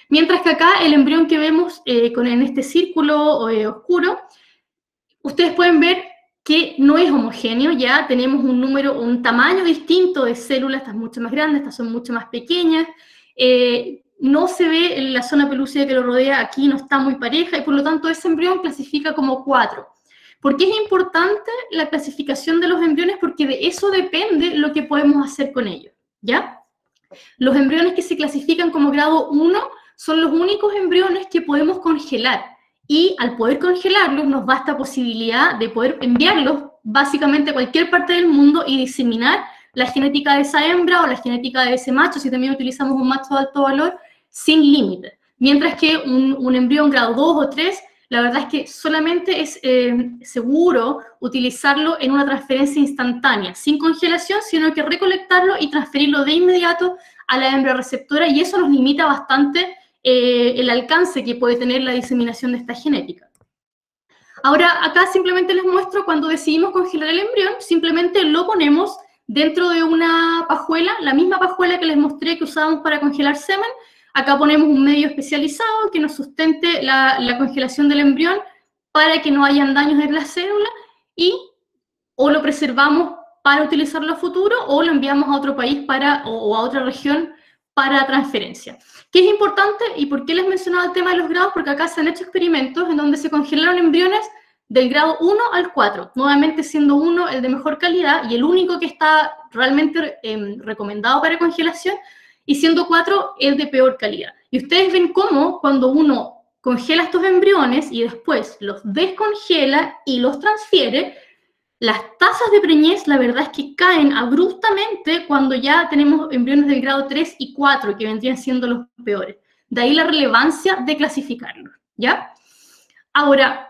Mientras que acá el embrión que vemos en este círculo oscuro, ustedes pueden ver que no es homogéneo, ya tenemos un tamaño distinto de células, estas mucho más grandes, estas son mucho más pequeñas, no se ve en la zona pelúcida que lo rodea, aquí no está muy pareja, y por lo tanto ese embrión clasifica como 4. ¿Por qué es importante la clasificación de los embriones? Porque de eso depende lo que podemos hacer con ellos, ¿ya? Los embriones que se clasifican como grado 1 son los únicos embriones que podemos congelar, y al poder congelarlos nos da esta posibilidad de poder enviarlos básicamente a cualquier parte del mundo y diseminar la genética de esa hembra o la genética de ese macho, si también utilizamos un macho de alto valor, sin límite. Mientras que un embrión grado 2 o 3, la verdad es que solamente es seguro utilizarlo en una transferencia instantánea, sin congelación, sino que recolectarlo y transferirlo de inmediato a la hembra receptora, y eso nos limita bastante el alcance que puede tener la diseminación de esta genética. Ahora, acá simplemente les muestro cuando decidimos congelar el embrión, simplemente lo ponemos dentro de una pajuela, la misma pajuela que les mostré que usábamos para congelar semen. Acá ponemos un medio especializado que nos sustente la congelación del embrión para que no hayan daños en la célula y o lo preservamos para utilizarlo a futuro o lo enviamos a otro país o a otra región para transferencia. ¿Qué es importante y por qué les mencionaba el tema de los grados? Porque acá se han hecho experimentos en donde se congelaron embriones del grado 1 al 4, nuevamente siendo 1 el de mejor calidad y el único que está realmente recomendado para congelación, y siendo 4 el de peor calidad. Y ustedes ven cómo cuando uno congela estos embriones y después los descongela y los transfiere, las tasas de preñez, la verdad es que caen abruptamente cuando ya tenemos embriones del grado 3 y 4, que vendrían siendo los peores. De ahí la relevancia de clasificarlos, ¿ya? Ahora,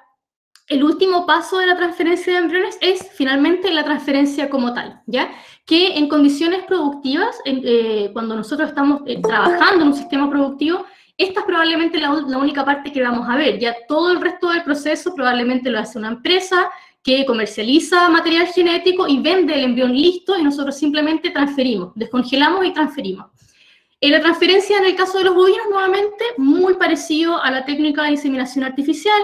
el último paso de la transferencia de embriones es finalmente la transferencia como tal, ¿ya? Que en condiciones productivas, cuando nosotros estamos trabajando en un sistema productivo, esta es probablemente la única parte que vamos a ver. Ya todo el resto del proceso probablemente lo hace una empresa que comercializa material genético y vende el embrión listo y nosotros simplemente transferimos, descongelamos y transferimos. La transferencia en el caso de los bovinos, nuevamente, muy parecido a la técnica de inseminación artificial,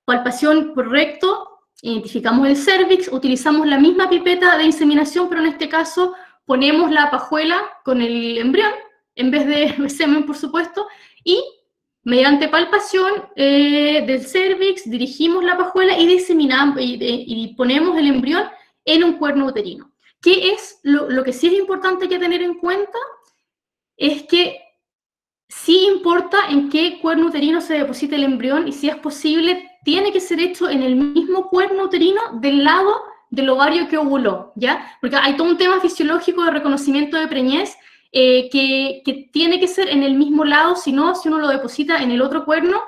palpación por recto, identificamos el cérvix, utilizamos la misma pipeta de inseminación, pero en este caso ponemos la pajuela con el embrión, en vez de semen, por supuesto, y mediante palpación del cérvix dirigimos la pajuela y diseminamos y ponemos el embrión en un cuerno uterino. ¿Qué es lo que sí es importante que tener en cuenta? Es que sí importa en qué cuerno uterino se deposita el embrión y si es posible, tiene que ser hecho en el mismo cuerno uterino del lado del ovario que ovuló, ¿ya? Porque hay todo un tema fisiológico de reconocimiento de preñez que tiene que ser en el mismo lado, si no, si uno lo deposita en el otro cuerno,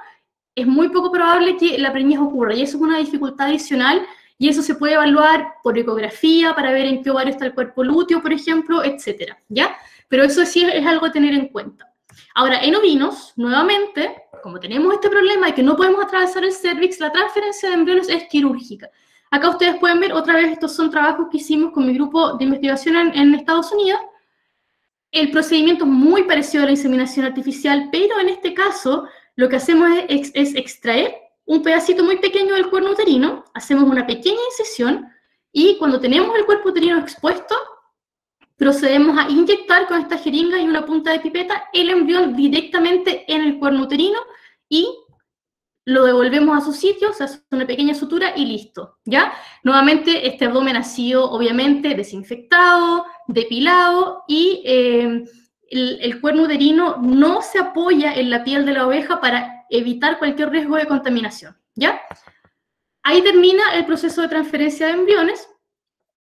es muy poco probable que la preñez ocurra, y eso es una dificultad adicional, y eso se puede evaluar por ecografía, para ver en qué ovario está el cuerpo lúteo, por ejemplo, etcétera, ¿ya? Pero eso sí es algo a tener en cuenta. Ahora, en ovinos, nuevamente, como tenemos este problema de que no podemos atravesar el cérvix, la transferencia de embriones es quirúrgica. Acá ustedes pueden ver, otra vez, estos son trabajos que hicimos con mi grupo de investigación en Estados Unidos. El procedimiento es muy parecido a la inseminación artificial, pero en este caso lo que hacemos es extraer un pedacito muy pequeño del cuerno uterino, hacemos una pequeña incisión y cuando tenemos el cuerpo uterino expuesto, procedemos a inyectar con esta jeringa y una punta de pipeta el embrión directamente en el cuerno uterino y lo devolvemos a su sitio, se hace una pequeña sutura y listo, ¿ya? Nuevamente, este abdomen ha sido, obviamente, desinfectado, depilado y el cuerno uterino no se apoya en la piel de la oveja para evitar cualquier riesgo de contaminación, ¿ya? Ahí termina el proceso de transferencia de embriones,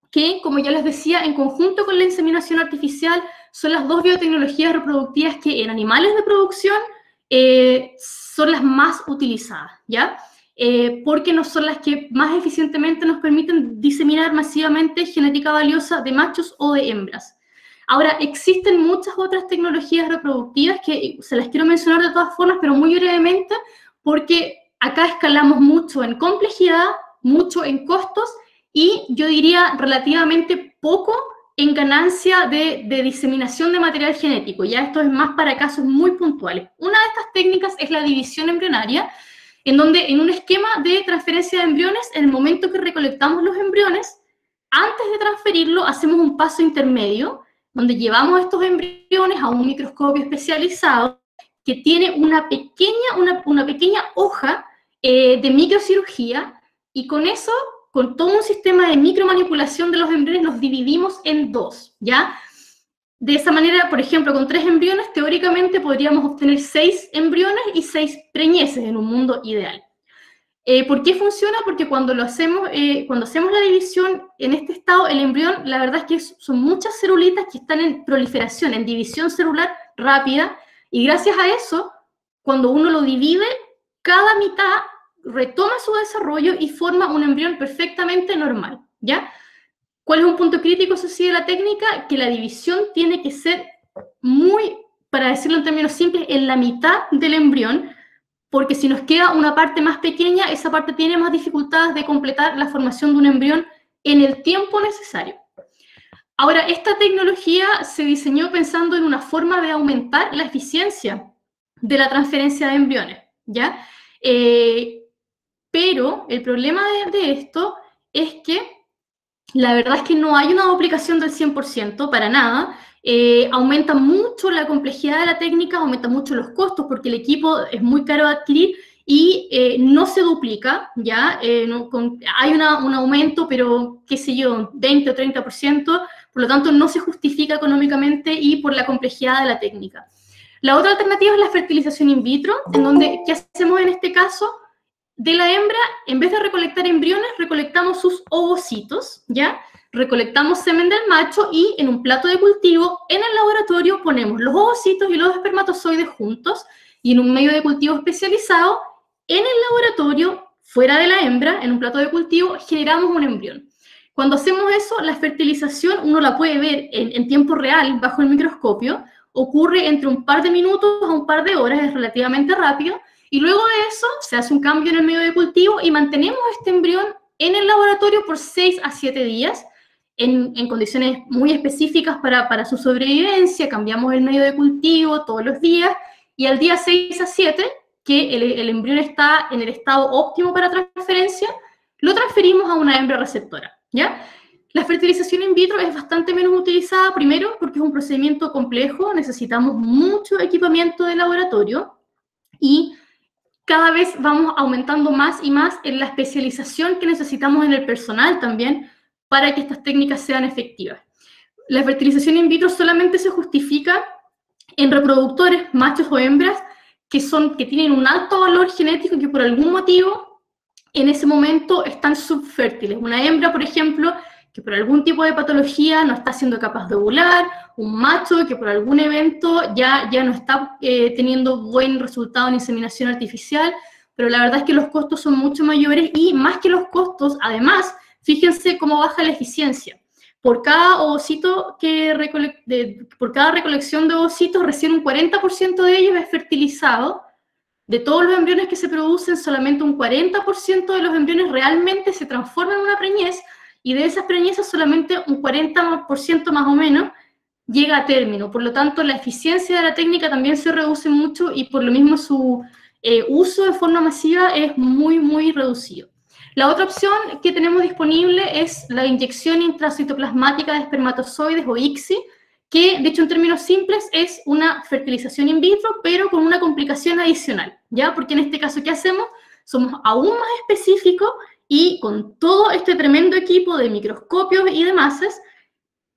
que, como ya les decía, en conjunto con la inseminación artificial, son las dos biotecnologías reproductivas que en animales de producción son las más utilizadas, ¿ya? Porque no son las que más eficientemente nos permiten diseminar masivamente genética valiosa de machos o de hembras. Ahora, existen muchas otras tecnologías reproductivas que se las quiero mencionar de todas formas, pero muy brevemente, porque acá escalamos mucho en complejidad, mucho en costos, y yo diría relativamente poco en ganancia de diseminación de material genético. Ya esto es más para casos muy puntuales. Una de estas técnicas es la división embrionaria, en donde en un esquema de transferencia de embriones, en el momento que recolectamos los embriones, antes de transferirlo hacemos un paso intermedio, donde llevamos estos embriones a un microscopio especializado que tiene una pequeña hoja de microcirugía, y con eso, con todo un sistema de micromanipulación de los embriones, los dividimos en dos, ¿ya? De esa manera, por ejemplo, con 3 embriones, teóricamente podríamos obtener 6 embriones y 6 preñeces en un mundo ideal. ¿Por qué funciona? Porque cuando hacemos la división en este estado, el embrión, la verdad es que son muchas celulitas que están en proliferación, en división celular rápida, y gracias a eso, cuando uno lo divide, cada mitad retoma su desarrollo y forma un embrión perfectamente normal, ¿ya? ¿Cuál es un punto crítico, eso sí, de la técnica? Que la división tiene que ser muy, para decirlo en términos simples, en la mitad del embrión, porque si nos queda una parte más pequeña, esa parte tiene más dificultades de completar la formación de un embrión en el tiempo necesario. Ahora, esta tecnología se diseñó pensando en una forma de aumentar la eficiencia de la transferencia de embriones, ¿ya? Pero el problema de esto es que la verdad es que no hay una duplicación del 100% para nada. Aumenta mucho la complejidad de la técnica, aumenta mucho los costos porque el equipo es muy caro de adquirir y no se duplica, ¿ya? Hay un aumento, pero qué sé yo, 20 o 30%, por lo tanto no se justifica económicamente y por la complejidad de la técnica. La otra alternativa es la fertilización in vitro, en donde, ¿qué hacemos en este caso? De la hembra, en vez de recolectar embriones, recolectamos sus ovocitos, ¿ya? Recolectamos semen del macho y en un plato de cultivo, en el laboratorio, ponemos los ovocitos y los espermatozoides juntos y en un medio de cultivo especializado, en el laboratorio, fuera de la hembra, en un plato de cultivo, generamos un embrión. Cuando hacemos eso, la fertilización uno la puede ver en tiempo real, bajo el microscopio, ocurre entre un par de minutos a un par de horas, es relativamente rápido, y luego de eso se hace un cambio en el medio de cultivo y mantenemos este embrión en el laboratorio por 6 a 7 días, en condiciones muy específicas para su sobrevivencia, cambiamos el medio de cultivo todos los días, y al día 6 a 7, que el embrión está en el estado óptimo para transferencia, lo transferimos a una hembra receptora, ¿ya? La fertilización in vitro es bastante menos utilizada, primero porque es un procedimiento complejo, necesitamos mucho equipamiento de laboratorio, y cada vez vamos aumentando más y más en la especialización que necesitamos en el personal también para que estas técnicas sean efectivas. La fertilización in vitro solamente se justifica en reproductores, machos o hembras, que tienen un alto valor genético y que por algún motivo en ese momento están subfértiles. Una hembra, por ejemplo, que por algún tipo de patología no está siendo capaz de ovular, un macho que por algún evento ya no está teniendo buen resultado en inseminación artificial, pero la verdad es que los costos son mucho mayores y más que los costos, además, fíjense cómo baja la eficiencia. Por cada ovocito por cada recolección de ovocitos, recién un 40% de ellos es fertilizado. De todos los embriones que se producen, solamente un 40% de los embriones realmente se transforman en una preñez, y de esas preñezas solamente un 40% más o menos llega a término. Por lo tanto, la eficiencia de la técnica también se reduce mucho y por lo mismo su uso de forma masiva es muy, muy reducido. La otra opción que tenemos disponible es la inyección intracitoplasmática de espermatozoides o ICSI, que, de hecho, en términos simples, es una fertilización in vitro, pero con una complicación adicional, ¿ya? Porque en este caso, ¿qué hacemos? Somos aún más específicos y con todo este tremendo equipo de microscopios y demás,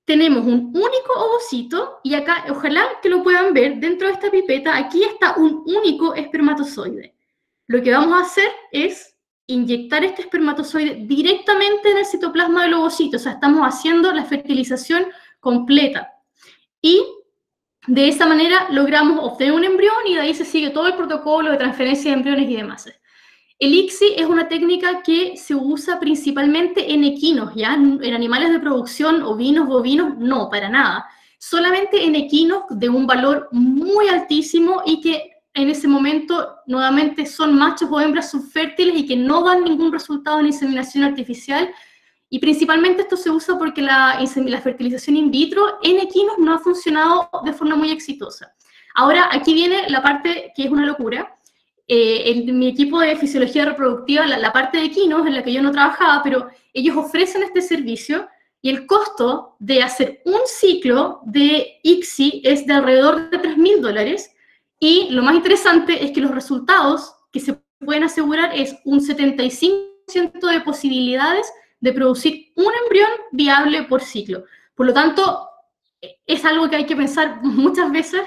tenemos un único ovocito, y acá, ojalá que lo puedan ver, dentro de esta pipeta, aquí está un único espermatozoide. Lo que vamos a hacer es inyectar este espermatozoide directamente en el citoplasma del ovocito, o sea, estamos haciendo la fertilización completa. Y de esa manera logramos obtener un embrión y de ahí se sigue todo el protocolo de transferencia de embriones y demás. El ICSI es una técnica que se usa principalmente en equinos, ¿ya? En animales de producción, ovinos, bovinos, no, para nada. Solamente en equinos de un valor muy altísimo y que en ese momento, nuevamente, son machos o hembras subfértiles y que no dan ningún resultado en inseminación artificial. Y principalmente esto se usa porque la fertilización in vitro en equinos no ha funcionado de forma muy exitosa. Ahora, aquí viene la parte que es una locura. En mi equipo de fisiología reproductiva, la parte de equinos en la que yo no trabajaba, pero ellos ofrecen este servicio y el costo de hacer un ciclo de ICSI es de alrededor de $3.000, y lo más interesante es que los resultados que se pueden asegurar es un 75% de posibilidades de producir un embrión viable por ciclo. Por lo tanto, es algo que hay que pensar muchas veces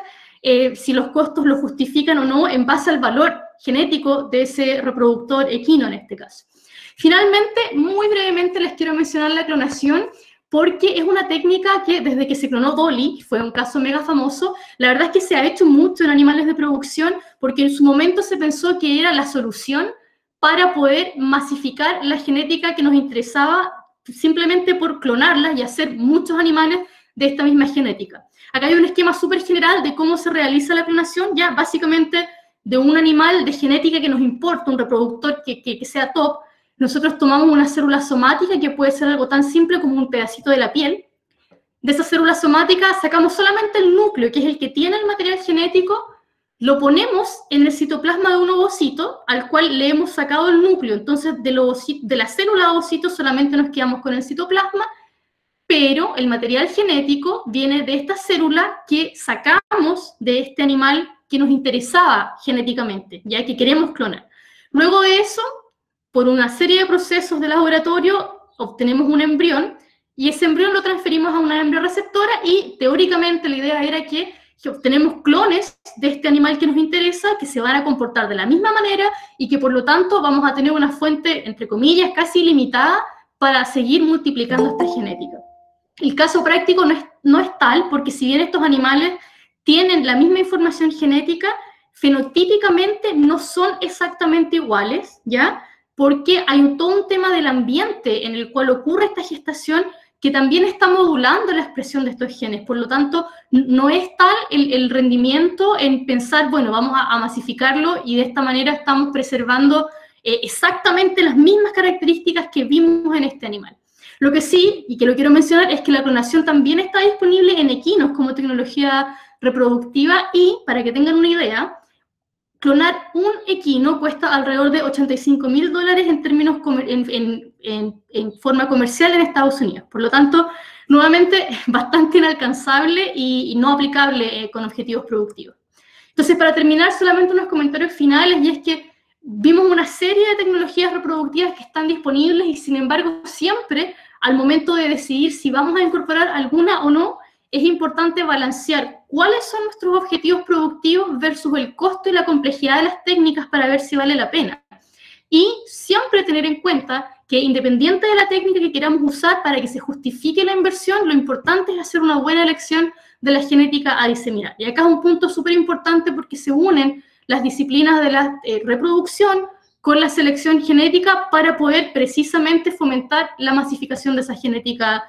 si los costos lo justifican o no en base al valor genético de ese reproductor equino en este caso. Finalmente, muy brevemente les quiero mencionar la clonación, porque es una técnica que desde que se clonó Dolly, fue un caso mega famoso, la verdad es que se ha hecho mucho en animales de producción, porque en su momento se pensó que era la solución para poder masificar la genética que nos interesaba simplemente por clonarlas y hacer muchos animales de esta misma genética. Acá hay un esquema súper general de cómo se realiza la clonación. Ya básicamente de un animal de genética que nos importa, un reproductor que sea top, nosotros tomamos una célula somática que puede ser algo tan simple como un pedacito de la piel. De esa célula somática sacamos solamente el núcleo, que es el que tiene el material genético, lo ponemos en el citoplasma de un ovocito, al cual le hemos sacado el núcleo. Entonces, de la célula de ovocito solamente nos quedamos con el citoplasma, pero el material genético viene de esta célula que sacamos de este animal que nos interesaba genéticamente, ya que queremos clonar. Luego de eso, por una serie de procesos de laboratorio, obtenemos un embrión, y ese embrión lo transferimos a una embriorreceptora, y teóricamente la idea era que obtenemos clones de este animal que nos interesa, que se van a comportar de la misma manera, y que por lo tanto vamos a tener una fuente, entre comillas, casi ilimitada, para seguir multiplicando esta genética. El caso práctico no es tal, porque si bien estos animales tienen la misma información genética, fenotípicamente no son exactamente iguales, ¿ya? Porque hay todo un tema del ambiente en el cual ocurre esta gestación que también está modulando la expresión de estos genes. Por lo tanto, no es tal el rendimiento en pensar, bueno, vamos a masificarlo y de esta manera estamos preservando exactamente las mismas características que vimos en este animal. Lo que sí, y que lo quiero mencionar, es que la clonación también está disponible en equinos como tecnología reproductiva, y para que tengan una idea, clonar un equino cuesta alrededor de $85.000 en términos en forma comercial en Estados Unidos. Por lo tanto, nuevamente, bastante inalcanzable y no aplicable con objetivos productivos. Entonces, para terminar, solamente unos comentarios finales, y es que vimos una serie de tecnologías reproductivas que están disponibles, y sin embargo, siempre, al momento de decidir si vamos a incorporar alguna o no, es importante balancear cuáles son nuestros objetivos productivos versus el costo y la complejidad de las técnicas para ver si vale la pena. Y siempre tener en cuenta que, independiente de la técnica que queramos usar para que se justifique la inversión, lo importante es hacer una buena elección de la genética a diseminar. Y acá es un punto súper importante, porque se unen las disciplinas de la reproducción con la selección genética para poder precisamente fomentar la masificación de esa genética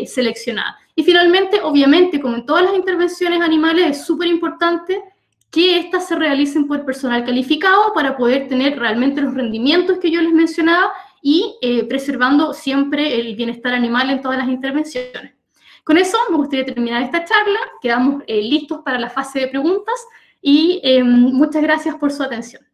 seleccionada. Y finalmente, obviamente, como en todas las intervenciones animales, es súper importante que éstas se realicen por personal calificado para poder tener realmente los rendimientos que yo les mencionaba, y preservando siempre el bienestar animal en todas las intervenciones. Con eso me gustaría terminar esta charla. Quedamos listos para la fase de preguntas, y muchas gracias por su atención.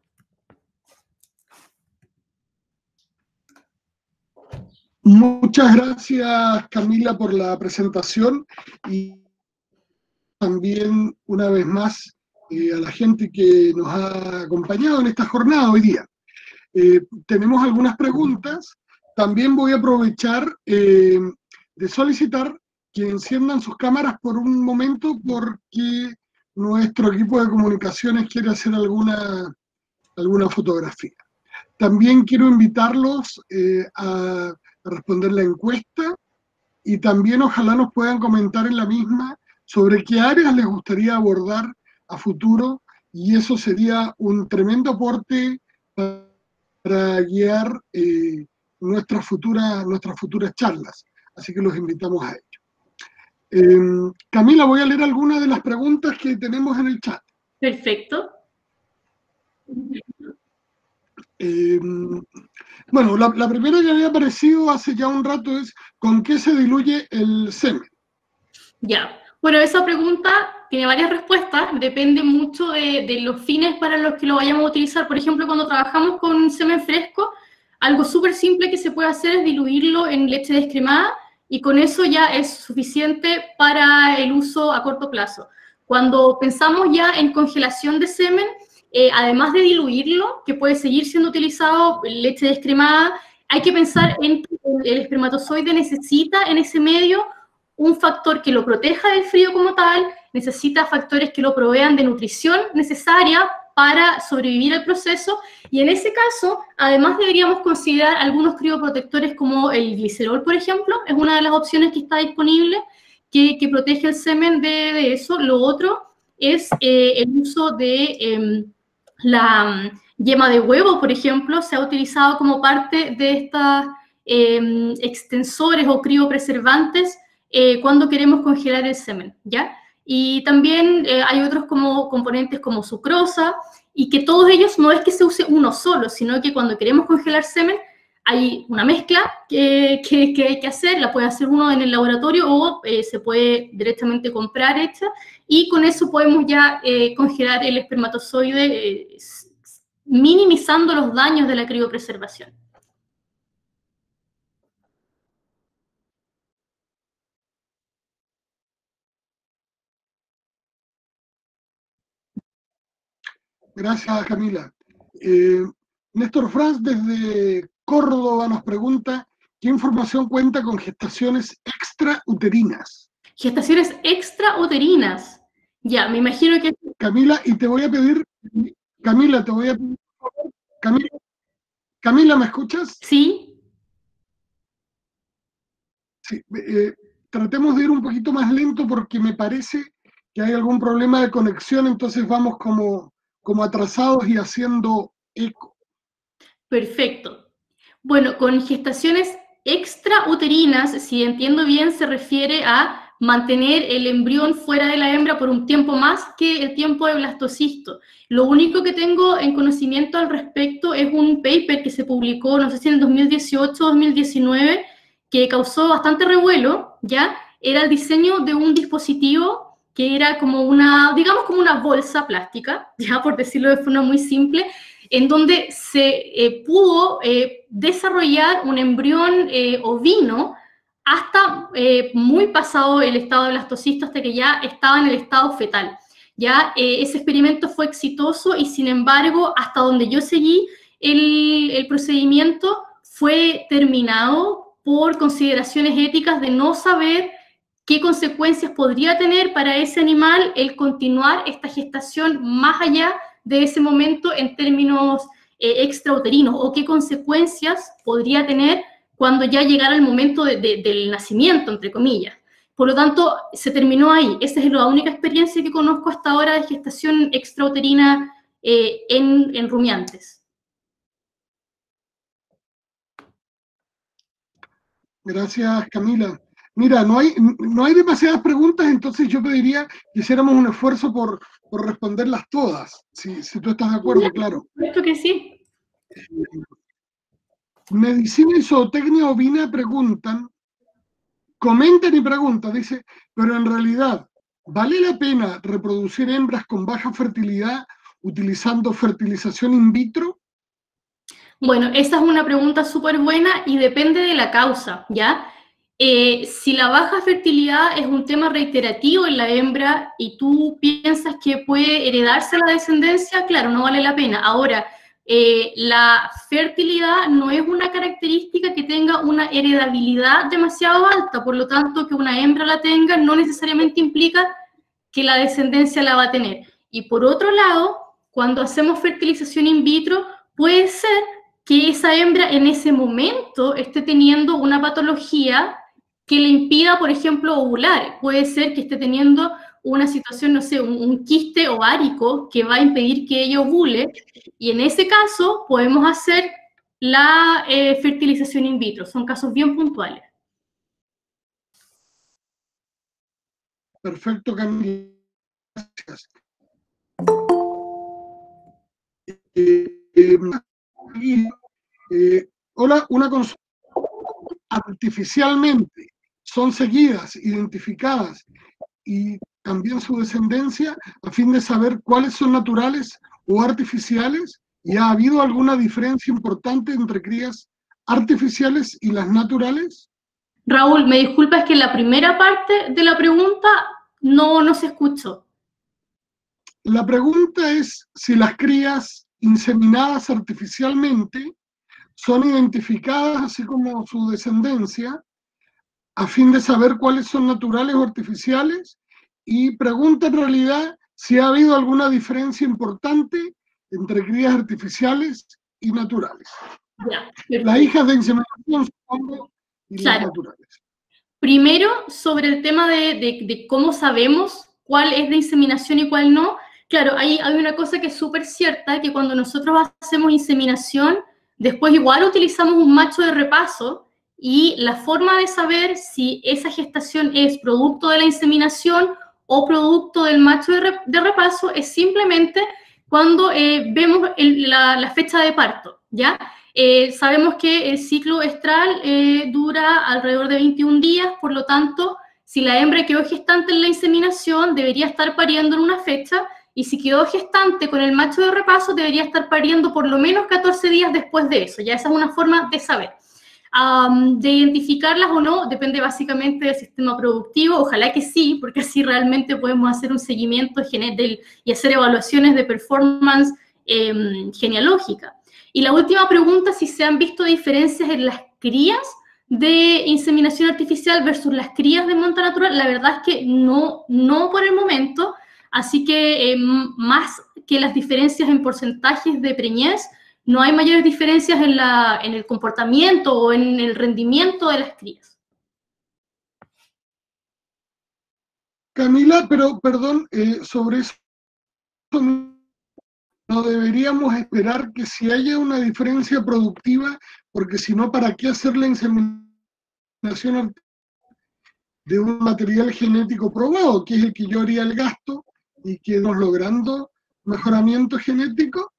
Muchas gracias, Camila, por la presentación, y también, una vez más, a la gente que nos ha acompañado en esta jornada hoy día. Tenemos algunas preguntas. También voy a aprovechar de solicitar que enciendan sus cámaras por un momento, porque nuestro equipo de comunicaciones quiere hacer alguna fotografía. También quiero invitarlos a responder la encuesta, y también ojalá nos puedan comentar en la misma sobre qué áreas les gustaría abordar a futuro, y eso sería un tremendo aporte para guiar nuestras futuras charlas. Así que los invitamos a ello. Camila, voy a leer algunas de las preguntas que tenemos en el chat. Perfecto. Bueno, la primera que había aparecido hace ya un rato es: ¿con qué se diluye el semen? Ya, bueno, esa pregunta tiene varias respuestas, depende mucho de los fines para los que lo vayamos a utilizar. Por ejemplo, cuando trabajamos con semen fresco, algo súper simple que se puede hacer es diluirlo en leche descremada, y con eso ya es suficiente para el uso a corto plazo. Cuando pensamos ya en congelación de semen, además de diluirlo, que puede seguir siendo utilizado en leche descremada, hay que pensar en que el espermatozoide necesita en ese medio un factor que lo proteja del frío como tal, necesita factores que lo provean de nutrición necesaria para sobrevivir al proceso, y en ese caso, además deberíamos considerar algunos crioprotectores como el glicerol, por ejemplo, es una de las opciones que está disponible, que protege el semen de eso. Lo otro es el uso de la yema de huevo, por ejemplo, se ha utilizado como parte de estos extensores o criopreservantes cuando queremos congelar el semen, ¿ya? Y también hay otros como componentes como sucrosa, y que todos ellos no es que se use uno solo, sino que cuando queremos congelar semen, hay una mezcla que hay que hacer, la puede hacer uno en el laboratorio o se puede directamente comprar hecha, y con eso podemos ya congelar el espermatozoide, minimizando los daños de la criopreservación. Gracias, Camila. Néstor Franz, desde Córdoba, nos pregunta, ¿qué información cuenta con gestaciones extrauterinas? Gestaciones extrauterinas. Ya, me imagino que... Camila, y te voy a pedir, Camila, Camila, ¿me escuchas? Sí. Sí, tratemos de ir un poquito más lento porque me parece que hay algún problema de conexión, entonces vamos como atrasados y haciendo eco. Perfecto. Bueno, con gestaciones extrauterinas, si entiendo bien, se refiere a mantener el embrión fuera de la hembra por un tiempo más que el tiempo de blastocisto. Lo único que tengo en conocimiento al respecto es un paper que se publicó, no sé si en el 2018 o 2019, que causó bastante revuelo, ¿ya? Era el diseño de un dispositivo que era como una, digamos como una bolsa plástica, ya por decirlo de forma muy simple, en donde se pudo desarrollar un embrión ovino hasta muy pasado el estado de blastocisto, hasta que ya estaba en el estado fetal. Ya ese experimento fue exitoso y, sin embargo, hasta donde yo seguí, el procedimiento fue terminado por consideraciones éticas de no saber qué consecuencias podría tener para ese animal el continuar esta gestación más allá de ese momento en términos extrauterinos, o qué consecuencias podría tener cuando ya llegara el momento del nacimiento, entre comillas. Por lo tanto, se terminó ahí. Esa es la única experiencia que conozco hasta ahora de gestación extrauterina en rumiantes. Gracias, Camila. Mira, no hay demasiadas preguntas, entonces yo pediría que hiciéramos un esfuerzo por responderlas todas, si tú estás de acuerdo, claro. Esto que sí. Medicina y zootecnia ovina comentan y preguntan, dice, pero en realidad, ¿vale la pena reproducir hembras con baja fertilidad utilizando fertilización in vitro? Bueno, esa es una pregunta súper buena y depende de la causa, ¿ya? Si la baja fertilidad es un tema reiterativo en la hembra y tú piensas que puede heredarse la descendencia, claro, no vale la pena. Ahora, la fertilidad no es una característica que tenga una heredabilidad demasiado alta, por lo tanto, que una hembra la tenga no necesariamente implica que la descendencia la va a tener. Y por otro lado, cuando hacemos fertilización in vitro, puede ser que esa hembra en ese momento esté teniendo una patología que le impida, por ejemplo, ovular. Puede ser que esté teniendo una situación, no sé, un quiste ovárico que va a impedir que ella ovule, y en ese caso podemos hacer la fertilización in vitro. Son casos bien puntuales. Perfecto, Camila. Gracias. Hola, una consulta. Artificialmente son seguidas, identificadas y también su descendencia a fin de saber cuáles son naturales o artificiales, y ha habido alguna diferencia importante entre crías artificiales y las naturales. Raúl, me disculpas que la primera parte de la pregunta no se escuchó. La pregunta es si las crías inseminadas artificialmente son identificadas, así como su descendencia, a fin de saber cuáles son naturales o artificiales, y pregunta en realidad si ha habido alguna diferencia importante entre crías artificiales y naturales. Ya, las hijas de inseminación, supongo, y claro, las naturales. Primero, sobre el tema de cómo sabemos cuál es de inseminación y cuál no. Claro, hay una cosa que es súper cierta, que cuando nosotros hacemos inseminación, después igual utilizamos un macho de repaso, y la forma de saber si esa gestación es producto de la inseminación o producto del macho de repaso es simplemente cuando vemos la fecha de parto, ¿ya? Sabemos que el ciclo estral dura alrededor de 21 días, por lo tanto, si la hembra quedó gestante en la inseminación, debería estar pariendo en una fecha, y si quedó gestante con el macho de repaso, debería estar pariendo por lo menos 14 días después de eso. Ya esa es una forma de saber. De identificarlas o no, depende básicamente del sistema productivo, ojalá que sí, porque así realmente podemos hacer un seguimiento y hacer evaluaciones de performance genealógica. Y la última pregunta, si se han visto diferencias en las crías de inseminación artificial versus las crías de monta natural, la verdad es que no por el momento, así que más que las diferencias en porcentajes de preñez, no hay mayores diferencias en el comportamiento o en el rendimiento de las crías. Camila, pero perdón, sobre eso no deberíamos esperar que si haya una diferencia productiva, porque si no, ¿para qué hacer la inseminación de un material genético probado, que es el que yo haría el gasto y que estamos logrando mejoramiento genético?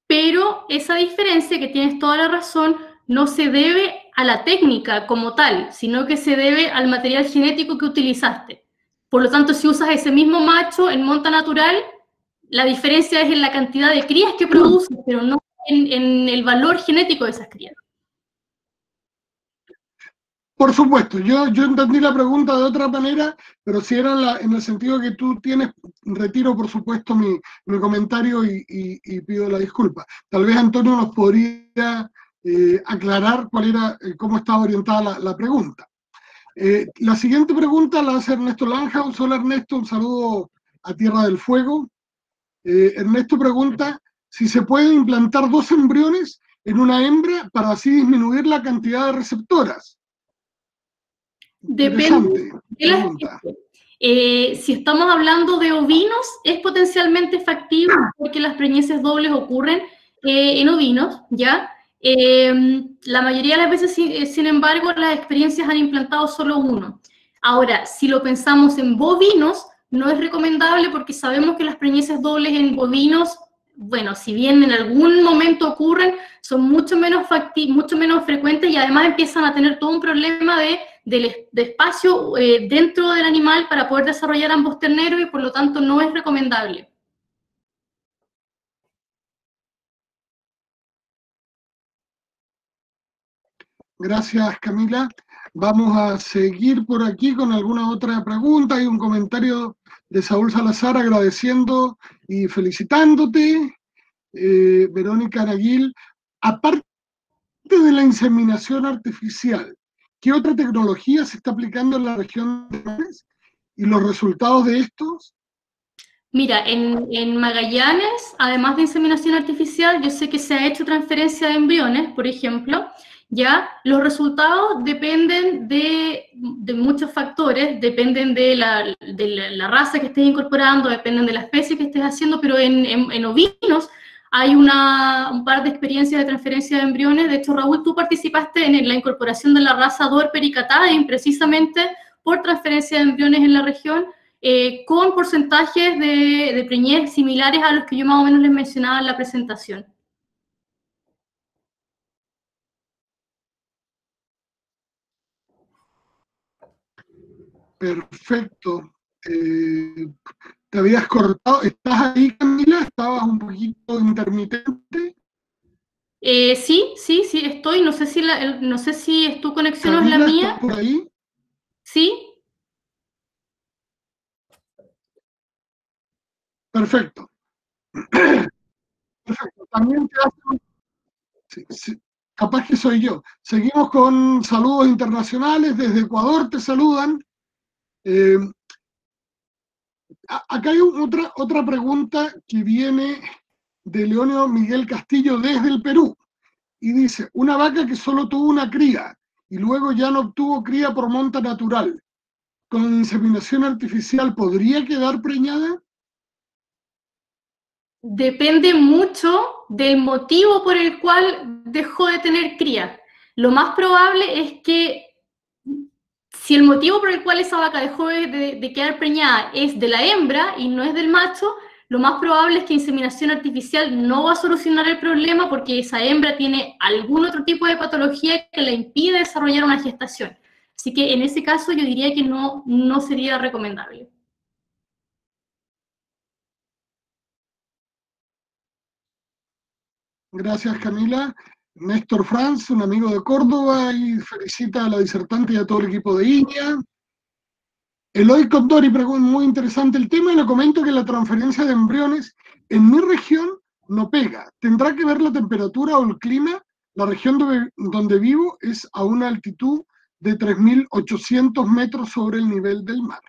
Pero esa diferencia, que tienes toda la razón, no se debe a la técnica como tal, sino que se debe al material genético que utilizaste. Por lo tanto, si usas ese mismo macho en monta natural, la diferencia es en la cantidad de crías que produce, pero no en el valor genético de esas crías. Por supuesto, yo entendí la pregunta de otra manera, pero si era en el sentido que tú tienes, retiro por supuesto mi comentario y pido la disculpa. Tal vez Antonio nos podría aclarar cómo estaba orientada la pregunta. La siguiente pregunta la hace Ernesto Langhaus. Hola Ernesto, un saludo a Tierra del Fuego. Ernesto pregunta si se pueden implantar 2 embriones en una hembra para así disminuir la cantidad de receptoras. Depende de la especie. Si estamos hablando de ovinos, es potencialmente factible porque las preñeces dobles ocurren en ovinos, ¿ya? La mayoría de las veces, sin embargo, las experiencias han implantado solo uno. Ahora, si lo pensamos en bovinos, no es recomendable porque sabemos que las preñeces dobles en bovinos, bueno, si bien en algún momento ocurren, son mucho menos frecuentes y además empiezan a tener todo un problema de espacio dentro del animal para poder desarrollar ambos terneros y por lo tanto no es recomendable. Gracias, Camila. Vamos a seguir por aquí con alguna otra pregunta. Hay un comentario de Saúl Salazar agradeciendo y felicitándote. Verónica Naguil, aparte de la inseminación artificial, ¿qué otra tecnología se está aplicando en la región de Magallanes y los resultados de estos? Mira, en Magallanes, además de inseminación artificial, yo sé que se ha hecho transferencia de embriones, por ejemplo. Ya, los resultados dependen de muchos factores, dependen de la raza que estés incorporando, dependen de la especie que estés haciendo, pero en ovinos hay un par de experiencias de transferencia de embriones. De hecho, Raúl, tú participaste en la incorporación de la raza Dor pericatae, precisamente por transferencia de embriones en la región, con porcentajes de preñez similares a los que yo más o menos les mencionaba en la presentación. Perfecto. Te habías cortado. ¿Estás ahí, Camila? ¿Estabas un poquito intermitente? Sí, estoy. No sé si es tu conexión o es la mía. ¿Estás por ahí? Sí. Perfecto. Perfecto. También te hacen... Sí, capaz que soy yo. Seguimos con saludos internacionales. Desde Ecuador te saludan. Acá hay otra pregunta que viene de Leonio Miguel Castillo desde el Perú. Y dice, una vaca que solo tuvo una cría y luego ya no obtuvo cría por monta natural, ¿con inseminación artificial podría quedar preñada? Depende mucho del motivo por el cual dejó de tener cría. Lo más probable es que si el motivo por el cual esa vaca dejó de quedar preñada es de la hembra y no es del macho, lo más probable es que inseminación artificial no va a solucionar el problema porque esa hembra tiene algún otro tipo de patología que le impide desarrollar una gestación. Así que en ese caso yo diría que no sería recomendable. Gracias, Camila. Néstor Franz, un amigo de Córdoba, y felicita a la disertante y a todo el equipo de INEA. Eloy Condori pregunta, muy interesante el tema, y le comento que la transferencia de embriones en mi región no pega. ¿Tendrá que ver la temperatura o el clima? La región donde vivo es a una altitud de 3.800 metros sobre el nivel del mar.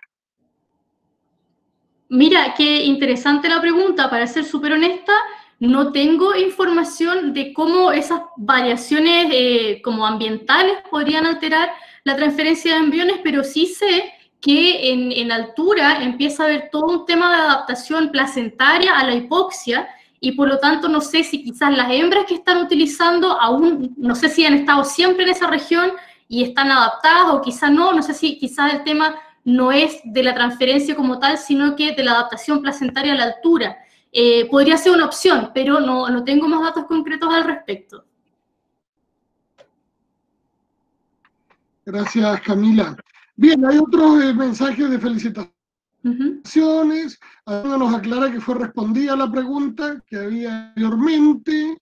Mira, qué interesante la pregunta. Para ser súper honesta, no tengo información de cómo esas variaciones como ambientales podrían alterar la transferencia de embriones, pero sí sé que en altura empieza a haber todo un tema de adaptación placentaria a la hipoxia, y por lo tanto no sé si quizás las hembras que están utilizando aún, no sé si han estado siempre en esa región y están adaptadas, o quizás no sé si quizás el tema no es de la transferencia como tal, sino que de la adaptación placentaria a la altura. Podría ser una opción, pero no tengo más datos concretos al respecto. Gracias, Camila. Bien, hay otros mensajes de felicitaciones. Alguna nos aclara que fue respondida la pregunta que había anteriormente.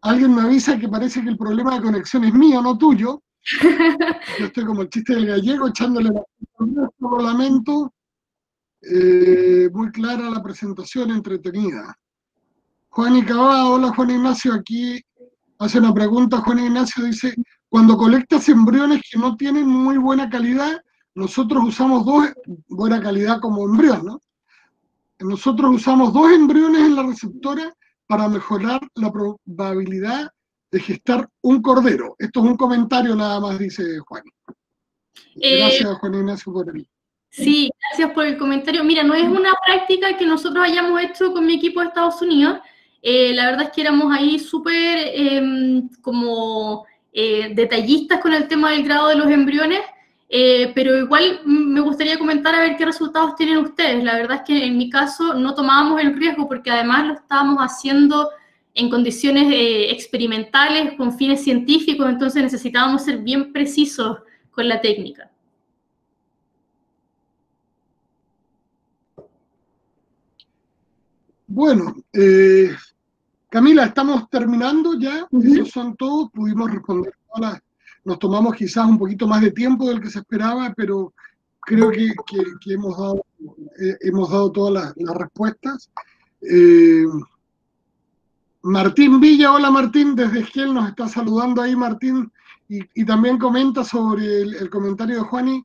Alguien me avisa que parece que el problema de conexión es mío, no tuyo. Yo estoy como el chiste del gallego, echándole la culpa, lo lamento. Muy clara la presentación, entretenida. Juan Icabá, hola Juan Ignacio, aquí hace una pregunta. Juan Ignacio dice, cuando colectas embriones que no tienen muy buena calidad, nosotros usamos buena calidad como embrión, ¿no? Nosotros usamos 2 embriones en la receptora para mejorar la probabilidad de gestar un cordero. Esto es un comentario nada más, dice Juan. Gracias, Juan Ignacio, por el... Sí, gracias por el comentario. Mira, no es una práctica que nosotros hayamos hecho con mi equipo de Estados Unidos. La verdad es que éramos ahí súper detallistas con el tema del grado de los embriones, pero igual me gustaría comentar a ver qué resultados tienen ustedes. La verdad es que en mi caso no tomábamos el riesgo porque además lo estábamos haciendo en condiciones experimentales, con fines científicos, entonces necesitábamos ser bien precisos con la técnica. Bueno, Camila, estamos terminando ya, esos son todos, pudimos responder todas las, nos tomamos quizás un poquito más de tiempo del que se esperaba, pero creo que hemos dado todas las respuestas. Martín Villa, hola Martín, desde Esquel nos está saludando ahí Martín, y también comenta sobre el comentario de Juani,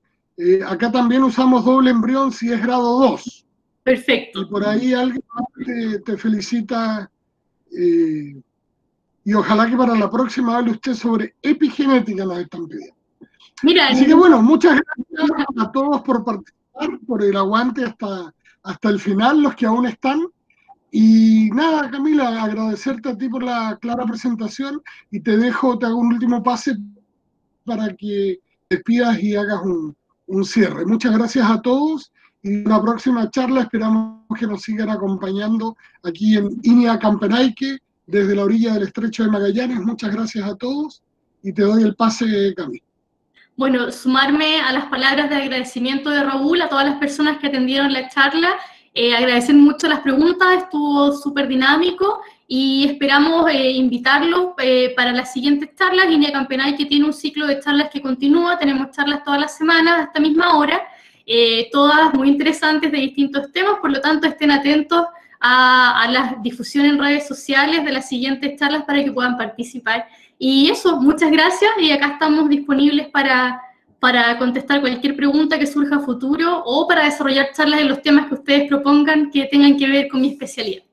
acá también usamos doble embrión si es grado 2. Perfecto. Y por ahí alguien te felicita, y ojalá que para la próxima hable usted sobre epigenética, nos están pidiendo. Mira, así que bueno, muchas gracias a todos por participar, por el aguante hasta el final, los que aún están. Y nada, Camila, agradecerte a ti por la clara presentación, y te hago un último pase para que despidas y hagas un cierre. Muchas gracias a todos. Y en la próxima charla esperamos que nos sigan acompañando aquí en INEA Campenaique, desde la orilla del Estrecho de Magallanes. Muchas gracias a todos y te doy el pase, Camila. Bueno, sumarme a las palabras de agradecimiento de Raúl, a todas las personas que atendieron la charla. Agradecer mucho las preguntas, estuvo súper dinámico y esperamos invitarlos para las siguientes charlas. INEA Campenaique tiene un ciclo de charlas que continúa, tenemos charlas todas las semanas a esta misma hora. Todas muy interesantes de distintos temas, por lo tanto estén atentos a la difusión en redes sociales de las siguientes charlas para que puedan participar. Y eso, muchas gracias, y acá estamos disponibles para contestar cualquier pregunta que surja a futuro o para desarrollar charlas en los temas que ustedes propongan que tengan que ver con mi especialidad.